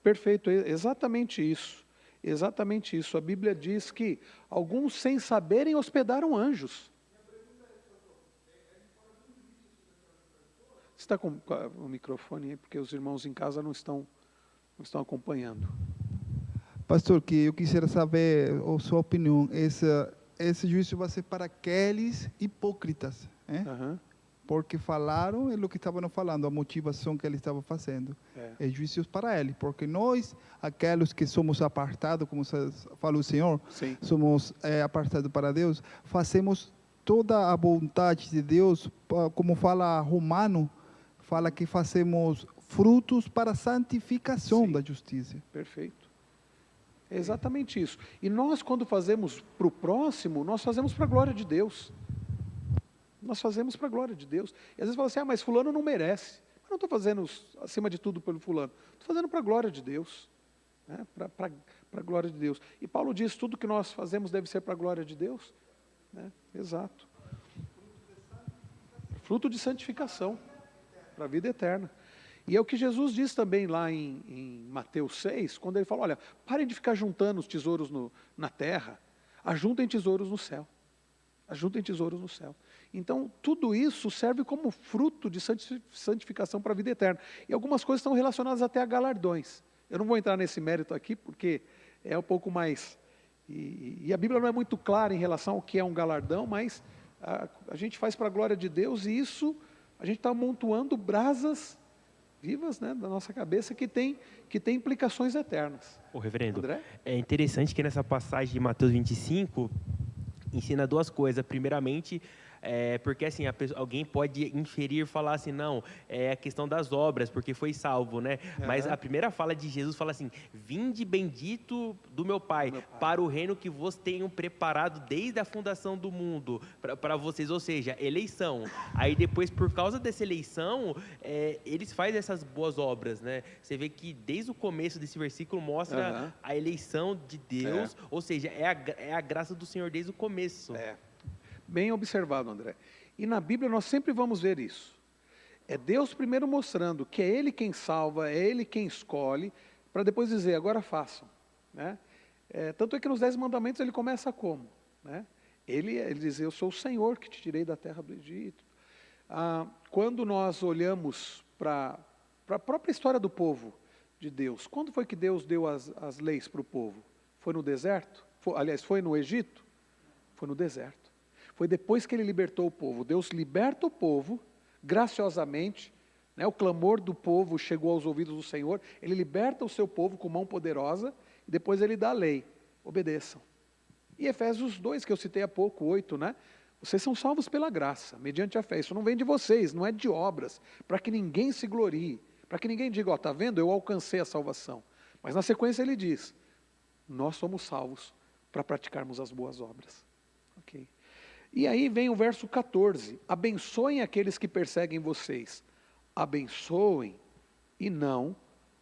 Perfeito, exatamente isso. Exatamente isso. A Bíblia diz que alguns, sem saberem, hospedaram anjos. Você está com o microfone aí, porque os irmãos em casa não estão acompanhando. Pastor, que eu quisiera saber a sua opinião. Esse juízo vai ser para aqueles hipócritas, né? Aham. Porque falaram o que estavam falando, a motivação que ele estava fazendo. É juízo para ele, porque nós, aqueles que somos apartados, como falou o Senhor, Sim. somos apartados para Deus, fazemos toda a vontade de Deus, como fala Romano, fala que fazemos frutos para a santificação Sim. da justiça. Perfeito. É exatamente isso. E nós, quando fazemos para o próximo, nós fazemos para a glória de Deus. Nós fazemos para a glória de Deus. E às vezes fala assim, mas fulano não merece. Eu não estou fazendo, acima de tudo, pelo fulano. Estou fazendo para a glória de Deus. Né? Para a glória de Deus. E Paulo diz, tudo que nós fazemos deve ser para a glória de Deus. Né? Exato. Fruto de santificação. Para a vida eterna. E é o que Jesus diz também lá em Mateus 6, quando ele fala, olha, parem de ficar juntando os tesouros na terra, ajuntem tesouros no céu. Ajuntem tesouros no céu. Então, tudo isso serve como fruto de santificação para a vida eterna. E algumas coisas estão relacionadas até a galardões. Eu não vou entrar nesse mérito aqui, porque é um pouco mais... E a Bíblia não é muito clara em relação ao que é um galardão, mas a gente faz para a glória de Deus, e isso, a gente está amontoando brasas vivas, né, da nossa cabeça, que tem implicações eternas. Ô, reverendo, André? é interessante que nessa passagem de Mateus 25, ensina duas coisas. Primeiramente, porque assim, alguém pode inferir, falar assim, não, é a questão das obras, porque foi salvo, né? Mas a primeira fala de Jesus fala assim, vinde bendito do meu Pai, para o reino que vos tenho preparado desde a fundação do mundo, para vocês, ou seja, eleição. Aí depois, por causa dessa eleição, eles fazem essas boas obras, né? Você vê que desde o começo desse versículo mostra a eleição de Deus, ou seja, é a graça do Senhor desde o começo. Bem observado, André. E na Bíblia nós sempre vamos ver isso. É Deus primeiro mostrando que é Ele quem salva, é Ele quem escolhe, para depois dizer, agora façam. Né? Tanto é que nos 10 mandamentos ele começa como? Né? Ele diz, eu sou o Senhor que te tirei da terra do Egito. Quando nós olhamos para a própria história do povo de Deus, quando foi que Deus deu as leis para o povo? Foi no deserto? Foi no Egito? Foi no deserto. Foi depois que ele libertou o povo. Deus liberta o povo, graciosamente, né, o clamor do povo chegou aos ouvidos do Senhor, ele liberta o seu povo com mão poderosa, e depois ele dá a lei, obedeçam. E Efésios 2, que eu citei há pouco, 8, né? Vocês são salvos pela graça, mediante a fé. Isso não vem de vocês, não é de obras, para que ninguém se glorie, para que ninguém diga, está vendo, eu alcancei a salvação. Mas na sequência ele diz, nós somos salvos para praticarmos as boas obras. Ok. E aí vem o verso 14, abençoem aqueles que perseguem vocês, abençoem e não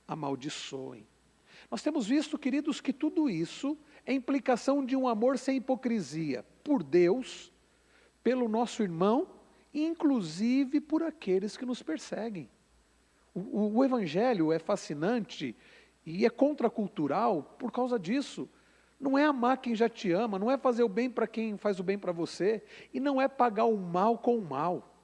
amaldiçoem. Nós temos visto, queridos, que tudo isso é implicação de um amor sem hipocrisia, por Deus, pelo nosso irmão, e inclusive por aqueles que nos perseguem. O Evangelho é fascinante e é contracultural por causa disso. Não é amar quem já te ama, não é fazer o bem para quem faz o bem para você, e não é pagar o mal com o mal.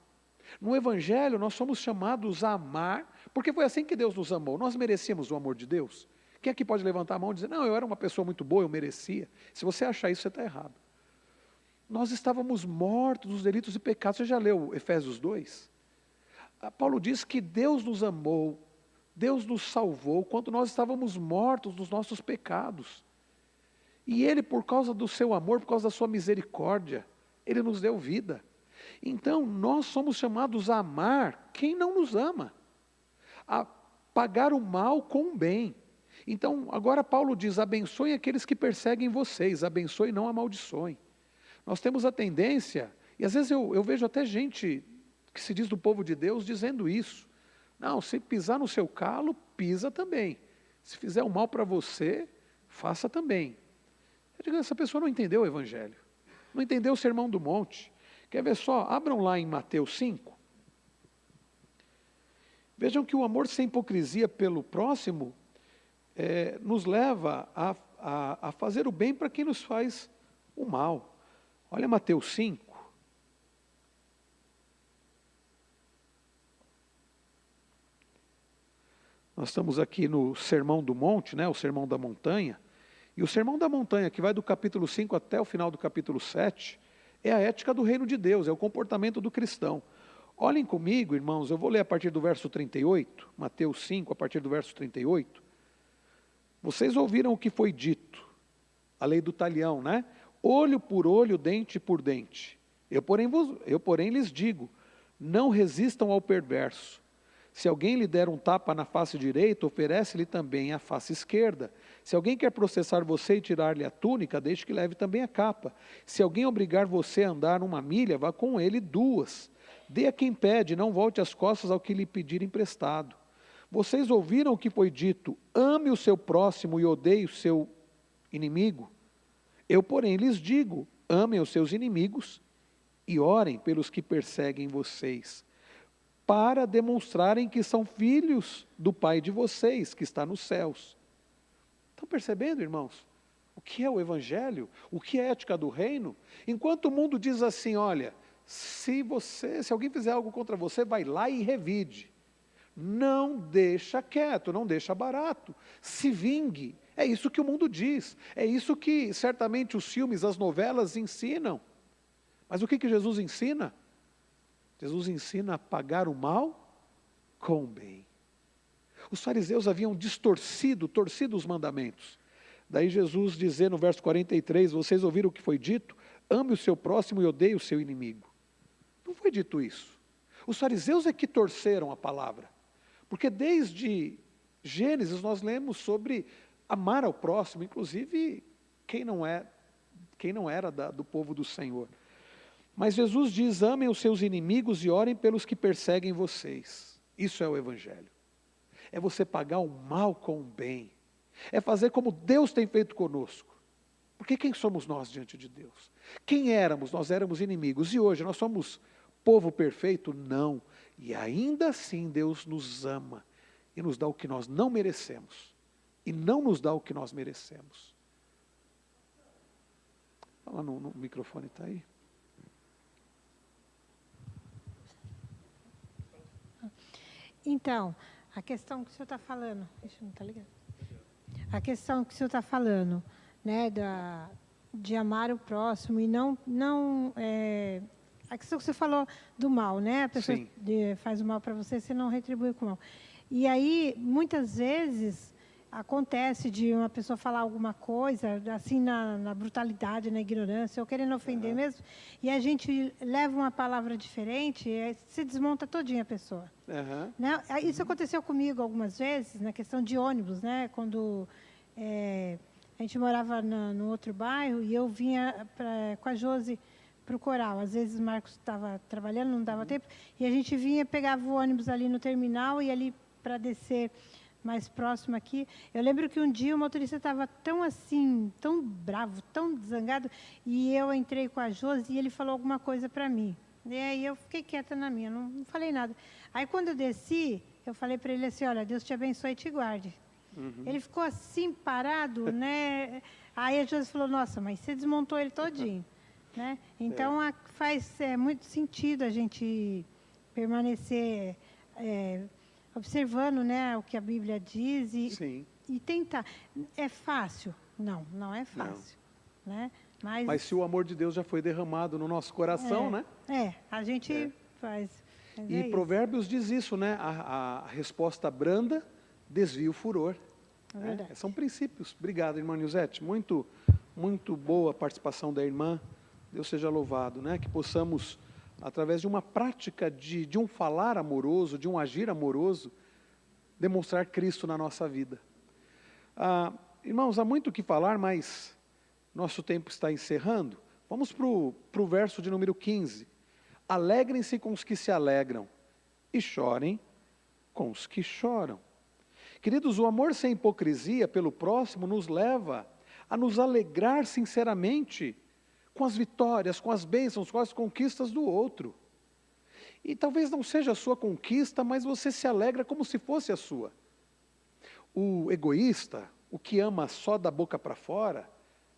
No Evangelho nós somos chamados a amar, porque foi assim que Deus nos amou. Nós merecíamos o amor de Deus? Quem aqui pode levantar a mão e dizer, não, eu era uma pessoa muito boa, eu merecia? Se você achar isso, você está errado. Nós estávamos mortos dos delitos e pecados. Você já leu Efésios 2? Paulo diz que Deus nos amou, Deus nos salvou, quando nós estávamos mortos dos nossos pecados. E Ele, por causa do seu amor, por causa da sua misericórdia, Ele nos deu vida. Então, nós somos chamados a amar quem não nos ama, a pagar o mal com o bem. Então, agora Paulo diz, abençoem aqueles que perseguem vocês, abençoe, não amaldiçoem. Nós temos a tendência, e às vezes eu vejo até gente que se diz do povo de Deus dizendo isso. Não, se pisar no seu calo, pisa também. Se fizer o mal para você, faça também. Eu digo, essa pessoa não entendeu o Evangelho, não entendeu o Sermão do Monte. Quer ver só? Abram lá em Mateus 5. Vejam que o amor sem hipocrisia pelo próximo nos leva a fazer o bem para quem nos faz o mal. Olha Mateus 5. Nós estamos aqui no Sermão do Monte, né, o Sermão da Montanha. E o Sermão da Montanha, que vai do capítulo 5 até o final do capítulo 7, é a ética do reino de Deus, é o comportamento do cristão. Olhem comigo, irmãos, eu vou ler a partir do verso 38, Mateus 5, a partir do verso 38. Vocês ouviram o que foi dito, a lei do talião, né? Olho por olho, dente por dente. Eu, porém, lhes digo, não resistam ao perverso. Se alguém lhe der um tapa na face direita, oferece-lhe também a face esquerda. Se alguém quer processar você e tirar-lhe a túnica, deixe que leve também a capa. Se alguém obrigar você a andar 1 milha, vá com ele 2. Dê a quem pede, não volte as costas ao que lhe pedir emprestado. Vocês ouviram o que foi dito, ame o seu próximo e odeie o seu inimigo? Eu, porém, lhes digo, amem os seus inimigos e orem pelos que perseguem vocês, para demonstrarem que são filhos do Pai de vocês, que está nos céus. Estão percebendo, irmãos? O que é o Evangelho? O que é a ética do reino? Enquanto o mundo diz assim, olha, se alguém fizer algo contra você, vai lá e revide. Não deixa quieto, não deixa barato. Se vingue. É isso que o mundo diz. É isso que certamente os filmes, as novelas ensinam. Mas o que Jesus ensina? Jesus ensina a pagar o mal com o bem. Os fariseus haviam torcido os mandamentos. Daí Jesus dizer no verso 43, vocês ouviram o que foi dito? Ame o seu próximo e odeie o seu inimigo. Não foi dito isso. Os fariseus é que torceram a palavra. Porque desde Gênesis nós lemos sobre amar ao próximo, inclusive quem não era do povo do Senhor. Mas Jesus diz, amem os seus inimigos e orem pelos que perseguem vocês. Isso é o Evangelho. É você pagar o mal com o bem. É fazer como Deus tem feito conosco. Porque quem somos nós diante de Deus? Quem éramos? Nós éramos inimigos. E hoje nós somos povo perfeito? Não. E ainda assim Deus nos ama e nos dá o que nós não merecemos. E não nos dá o que nós merecemos. Fala no microfone, está aí. Então, a questão que o senhor está falando, não está ligado? A questão que o senhor está falando, né, de amar o próximo e a questão que você falou do mal, né? A pessoa faz o mal para você, você não retribui com o mal. E aí, muitas vezes, acontece de uma pessoa falar alguma coisa, assim, na brutalidade, na ignorância, ou querendo ofender mesmo, e a gente leva uma palavra diferente, e se desmonta todinha a pessoa. Né? Isso aconteceu comigo algumas vezes, na questão de ônibus, né? Quando a gente morava no outro bairro, e eu vinha com a Josi para o coral. Às vezes o Marcos estava trabalhando, não dava tempo, e a gente vinha, pegava o ônibus ali no terminal, e ali para descer mais próximo aqui. Eu lembro que um dia o motorista estava tão assim, tão bravo, tão zangado, e eu entrei com a Josi e ele falou alguma coisa para mim. E aí eu fiquei quieta na minha, não falei nada. Aí quando eu desci, eu falei para ele assim, olha, Deus te abençoe e te guarde. Ele ficou assim, parado, né? Aí a Josi falou, nossa, mas você desmontou ele todinho. Né? Então faz muito sentido a gente permanecer observando, né, o que a Bíblia diz e tentar. É fácil? Não é fácil. Não. Né? Mas se o amor de Deus já foi derramado no nosso coração, né? A gente faz. E Provérbios diz isso, né? A resposta branda desvia o furor. Né? São princípios. Obrigado, irmã Nilzete. Muito boa a participação da irmã Deus seja louvado, né? Que possamos, através de uma prática de um falar amoroso, de um agir amoroso, demonstrar Cristo na nossa vida. Irmãos, há muito o que falar, mas nosso tempo está encerrando. Vamos para o verso de número 15. Alegrem-se com os que se alegram e chorem com os que choram. Queridos, o amor sem hipocrisia pelo próximo nos leva a nos alegrar sinceramente com as vitórias, com as bênçãos, com as conquistas do outro. E talvez não seja a sua conquista, mas você se alegra como se fosse a sua. O egoísta, o que ama só da boca para fora,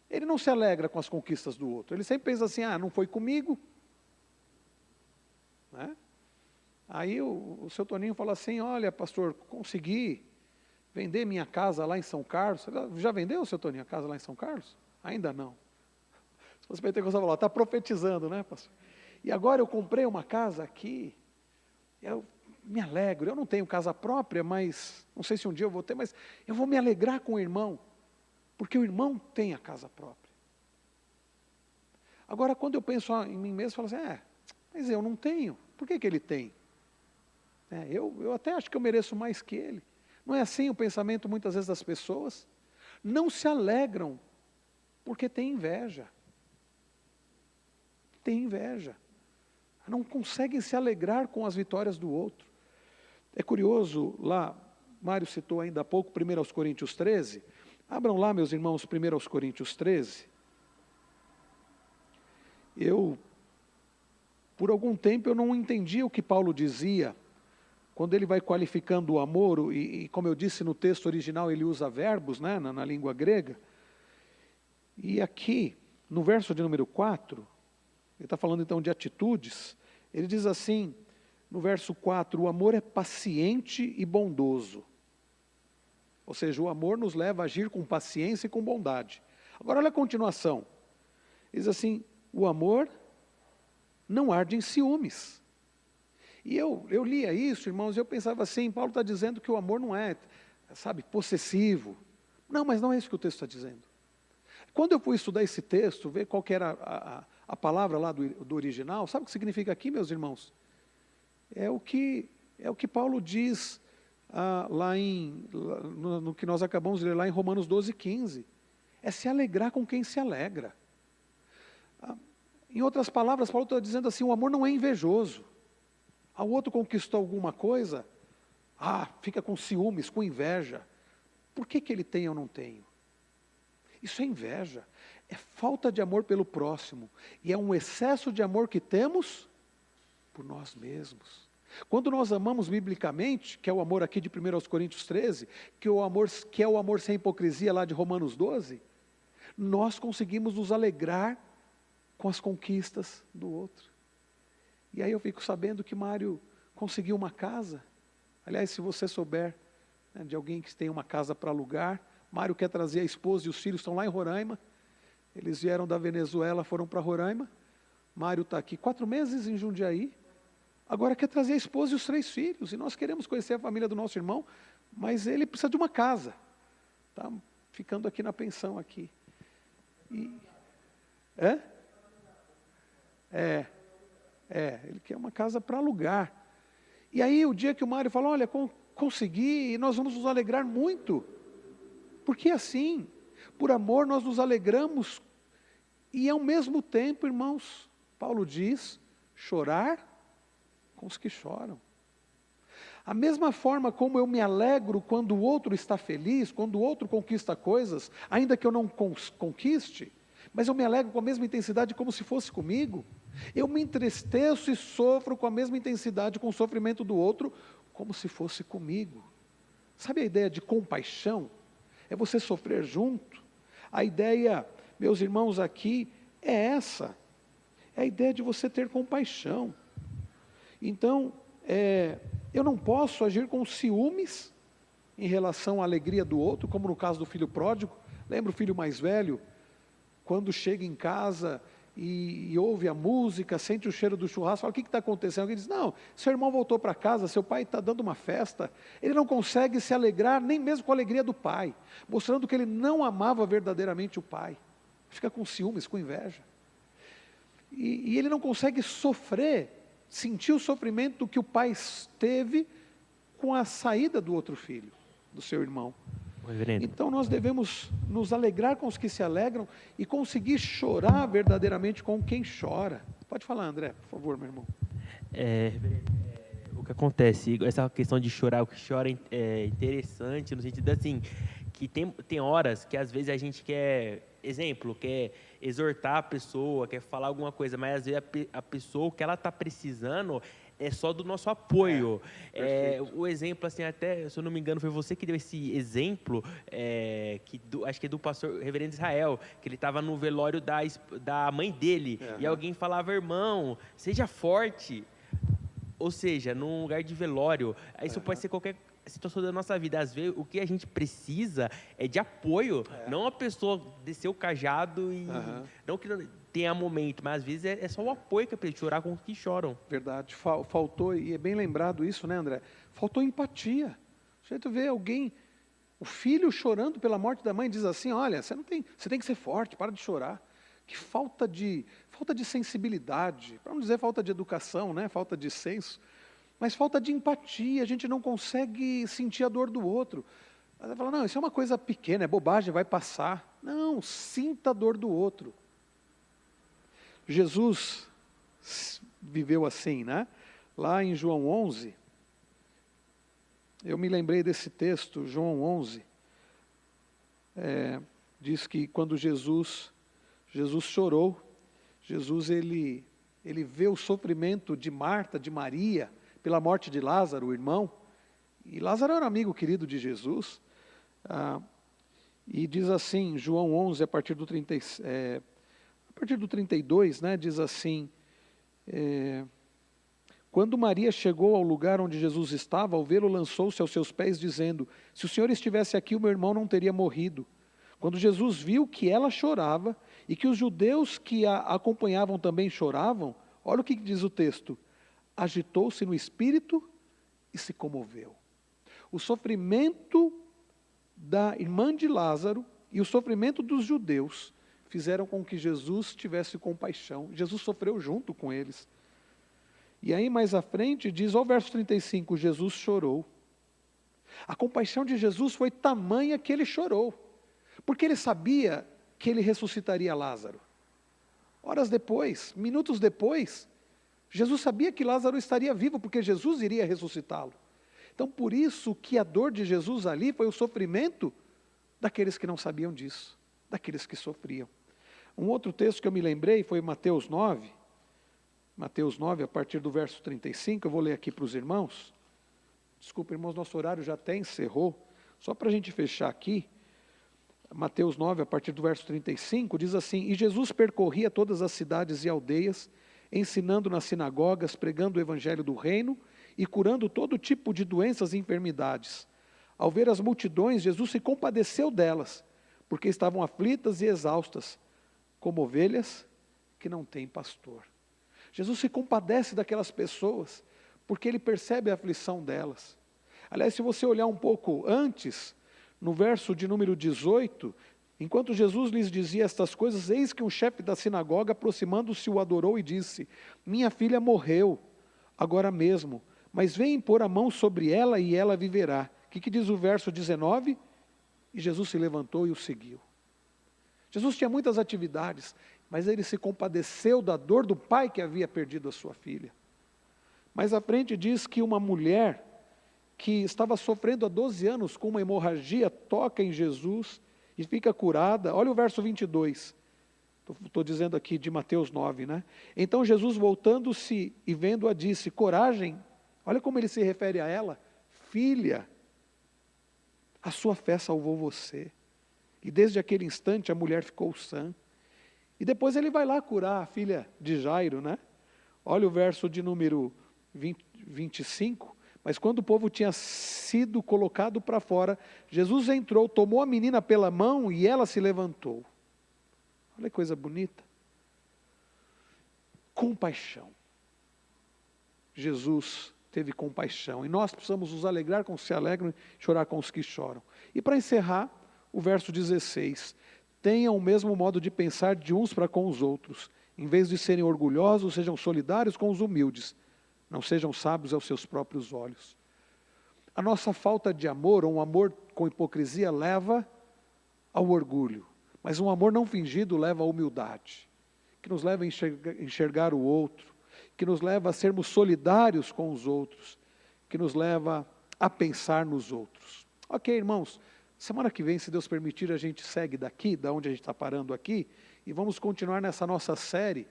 ele não se alegra com as conquistas do outro. Ele sempre pensa assim, não foi comigo. Né? Aí o seu Toninho fala assim, olha pastor, consegui vender minha casa lá em São Carlos. Já vendeu, seu Toninho, a casa lá em São Carlos? Ainda não. Se você pentecostal falar, está profetizando, né, pastor? E agora eu comprei uma casa aqui, eu me alegro, eu não tenho casa própria, mas, não sei se um dia eu vou ter, mas eu vou me alegrar com o irmão, porque o irmão tem a casa própria. Agora, quando eu penso em mim mesmo, eu falo assim, mas eu não tenho, por que ele tem? Eu até acho que eu mereço mais que ele. Não é assim o pensamento muitas vezes das pessoas? Não se alegram, porque tem inveja. Tem inveja. Não conseguem se alegrar com as vitórias do outro. É curioso, lá, Mário citou ainda há pouco, 1 aos Coríntios 13. Abram lá, meus irmãos, 1 aos Coríntios 13. Por algum tempo, eu não entendia o que Paulo dizia, quando ele vai qualificando o amor, e como eu disse no texto original, ele usa verbos, né, na língua grega. E aqui, no verso de número 4, ele está falando então de atitudes, ele diz assim, no verso 4, o amor é paciente e bondoso. Ou seja, o amor nos leva a agir com paciência e com bondade. Agora olha a continuação, diz assim, o amor não arde em ciúmes. E eu lia isso, irmãos, e eu pensava assim, Paulo está dizendo que o amor não é, possessivo. Não, mas não é isso que o texto está dizendo. Quando eu fui estudar esse texto, ver qual que era a palavra lá do original, sabe o que significa aqui, meus irmãos? É o que Paulo diz no que nós acabamos de ler lá em Romanos 12:15. É se alegrar com quem se alegra. Em outras palavras, Paulo está dizendo assim, o amor não é invejoso. O outro conquistou alguma coisa, fica com ciúmes, com inveja. Por que ele tem e eu não tenho? Isso é inveja, é falta de amor pelo próximo, e é um excesso de amor que temos por nós mesmos. Quando nós amamos biblicamente, que é o amor aqui de 1 aos Coríntios 13, que é o amor sem hipocrisia lá de Romanos 12, nós conseguimos nos alegrar com as conquistas do outro. E aí eu fico sabendo que Mário conseguiu uma casa. Aliás, se você souber de alguém que tem uma casa para alugar, Mário quer trazer a esposa e os filhos, estão lá em Roraima. Eles vieram da Venezuela, foram para Roraima. Mário está aqui 4 meses em Jundiaí. Agora quer trazer a esposa e os 3 filhos. E nós queremos conhecer a família do nosso irmão, mas ele precisa de uma casa. Está ficando aqui na pensão aqui. Ele quer uma casa para alugar. E aí o dia que o Mário fala, olha, consegui, e nós vamos nos alegrar muito. Porque assim, por amor nós nos alegramos, e ao mesmo tempo, irmãos, Paulo diz, chorar com os que choram. A mesma forma como eu me alegro quando o outro está feliz, quando o outro conquista coisas, ainda que eu não conquiste, mas eu me alegro com a mesma intensidade como se fosse comigo. Eu me entristeço e sofro com a mesma intensidade com o sofrimento do outro, como se fosse comigo. Sabe a ideia de compaixão? É você sofrer junto. A ideia, meus irmãos, aqui é essa. É a ideia de você ter compaixão. Então, eu não posso agir com ciúmes em relação à alegria do outro, como no caso do filho pródigo. Lembra o filho mais velho? Quando chega em casa e ouve a música, sente o cheiro do churrasco, fala, o que está acontecendo? Alguém diz, não, seu irmão voltou para casa, seu pai está dando uma festa. Ele não consegue se alegrar nem mesmo com a alegria do pai, mostrando que ele não amava verdadeiramente o pai. Fica com ciúmes, com inveja. E ele não consegue sentir o sofrimento que o pai teve com a saída do outro filho, do seu irmão. Reverendo. Então nós devemos nos alegrar com os que se alegram e conseguir chorar verdadeiramente com quem chora. Pode falar, André, por favor, meu irmão. O que acontece, essa questão de chorar, o que chora é interessante, no sentido assim, que tem horas que às vezes a gente quer exortar a pessoa, quer falar alguma coisa, mas às vezes a pessoa, o que ela está precisando é só do nosso apoio. O exemplo, assim, até, se eu não me engano, foi você que deu esse exemplo, acho que é do pastor Reverendo Israel, que ele estava no velório da mãe dele, e alguém falava, irmão, seja forte. Ou seja, num lugar de velório, isso pode ser qualquer situação da nossa vida. Às vezes, o que a gente precisa é de apoio, não a pessoa descer o cajado e... Não que não tenha momento, mas às vezes é só o apoio que é para gente chorar com os que choram. Verdade, faltou, e é bem lembrado isso, né, André? Faltou empatia. A gente vê alguém, o filho chorando pela morte da mãe, diz assim, olha, você tem que ser forte, para de chorar. Que falta de sensibilidade, para não dizer falta de educação, né? Falta de senso, mas falta de empatia, a gente não consegue sentir a dor do outro. Ela fala, não, isso é uma coisa pequena, é bobagem, vai passar. Não, sinta a dor do outro. Jesus viveu assim, né? Lá em João 11, eu me lembrei desse texto, João 11, diz que quando Jesus chorou, Jesus ele vê o sofrimento de Marta, de Maria, pela morte de Lázaro, o irmão, e Lázaro era um amigo querido de Jesus, e diz assim, João 11, a partir do 32, né, diz assim, quando Maria chegou ao lugar onde Jesus estava, ao vê-lo, lançou-se aos seus pés, dizendo, se o Senhor estivesse aqui, o meu irmão não teria morrido. Quando Jesus viu que ela chorava e que os judeus que a acompanhavam também choravam, olha o que diz o texto, agitou-se no espírito e se comoveu. O sofrimento da irmã de Lázaro e o sofrimento dos judeus fizeram com que Jesus tivesse compaixão. Jesus sofreu junto com eles. E aí mais à frente diz, ao verso 35, Jesus chorou. A compaixão de Jesus foi tamanha que ele chorou. Porque ele sabia que ele ressuscitaria Lázaro. Horas depois, minutos depois, Jesus sabia que Lázaro estaria vivo, porque Jesus iria ressuscitá-lo. Então, por isso que a dor de Jesus ali foi o sofrimento daqueles que não sabiam disso, daqueles que sofriam. Um outro texto que eu me lembrei foi Mateus 9, a partir do verso 35, eu vou ler aqui para os irmãos. Desculpa, irmãos, nosso horário já até encerrou. Só para a gente fechar aqui, Mateus 9, a partir do verso 35, diz assim, e Jesus percorria todas as cidades e aldeias, ensinando nas sinagogas, pregando o evangelho do reino e curando todo tipo de doenças e enfermidades. Ao ver as multidões, Jesus se compadeceu delas, porque estavam aflitas e exaustas, como ovelhas que não têm pastor. Jesus se compadece daquelas pessoas, porque ele percebe a aflição delas. Aliás, se você olhar um pouco antes, no verso de número 18, enquanto Jesus lhes dizia estas coisas, eis que um chefe da sinagoga, aproximando-se, o adorou e disse, minha filha morreu, agora mesmo, mas vem pôr a mão sobre ela e ela viverá. O que diz o verso 19? E Jesus se levantou e o seguiu. Jesus tinha muitas atividades, mas ele se compadeceu da dor do pai que havia perdido a sua filha. Mais à frente diz que uma mulher que estava sofrendo há 12 anos com uma hemorragia, toca em Jesus e fica curada. Olha o verso 22, estou dizendo aqui de Mateus 9, né? Então Jesus, voltando-se e vendo-a, disse, coragem, olha como ele se refere a ela, filha, a sua fé salvou você. E desde aquele instante a mulher ficou sã. E depois ele vai lá curar a filha de Jairo, né? Olha o verso de número 25, mas quando o povo tinha sido colocado para fora, Jesus entrou, tomou a menina pela mão e ela se levantou. Olha que coisa bonita. Compaixão. Jesus teve compaixão. E nós precisamos nos alegrar com os que se alegram e chorar com os que choram. E para encerrar, o verso 16. Tenham o mesmo modo de pensar de uns para com os outros. Em vez de serem orgulhosos, sejam solidários com os humildes. Não sejam sábios aos seus próprios olhos. A nossa falta de amor, ou um amor com hipocrisia, leva ao orgulho. Mas um amor não fingido leva à humildade, que nos leva a enxergar o outro, que nos leva a sermos solidários com os outros, que nos leva a pensar nos outros. Ok, irmãos, semana que vem, se Deus permitir, a gente segue daqui, da onde a gente está parando aqui, e vamos continuar nessa nossa série,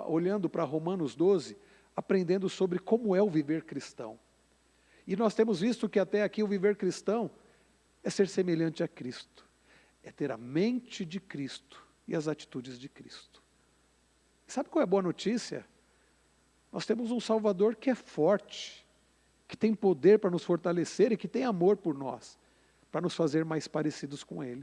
olhando para Romanos 12, aprendendo sobre como é o viver cristão. E nós temos visto que até aqui o viver cristão é ser semelhante a Cristo, é ter a mente de Cristo e as atitudes de Cristo. Sabe qual é a boa notícia? Nós temos um Salvador que é forte, que tem poder para nos fortalecer e que tem amor por nós, para nos fazer mais parecidos com Ele.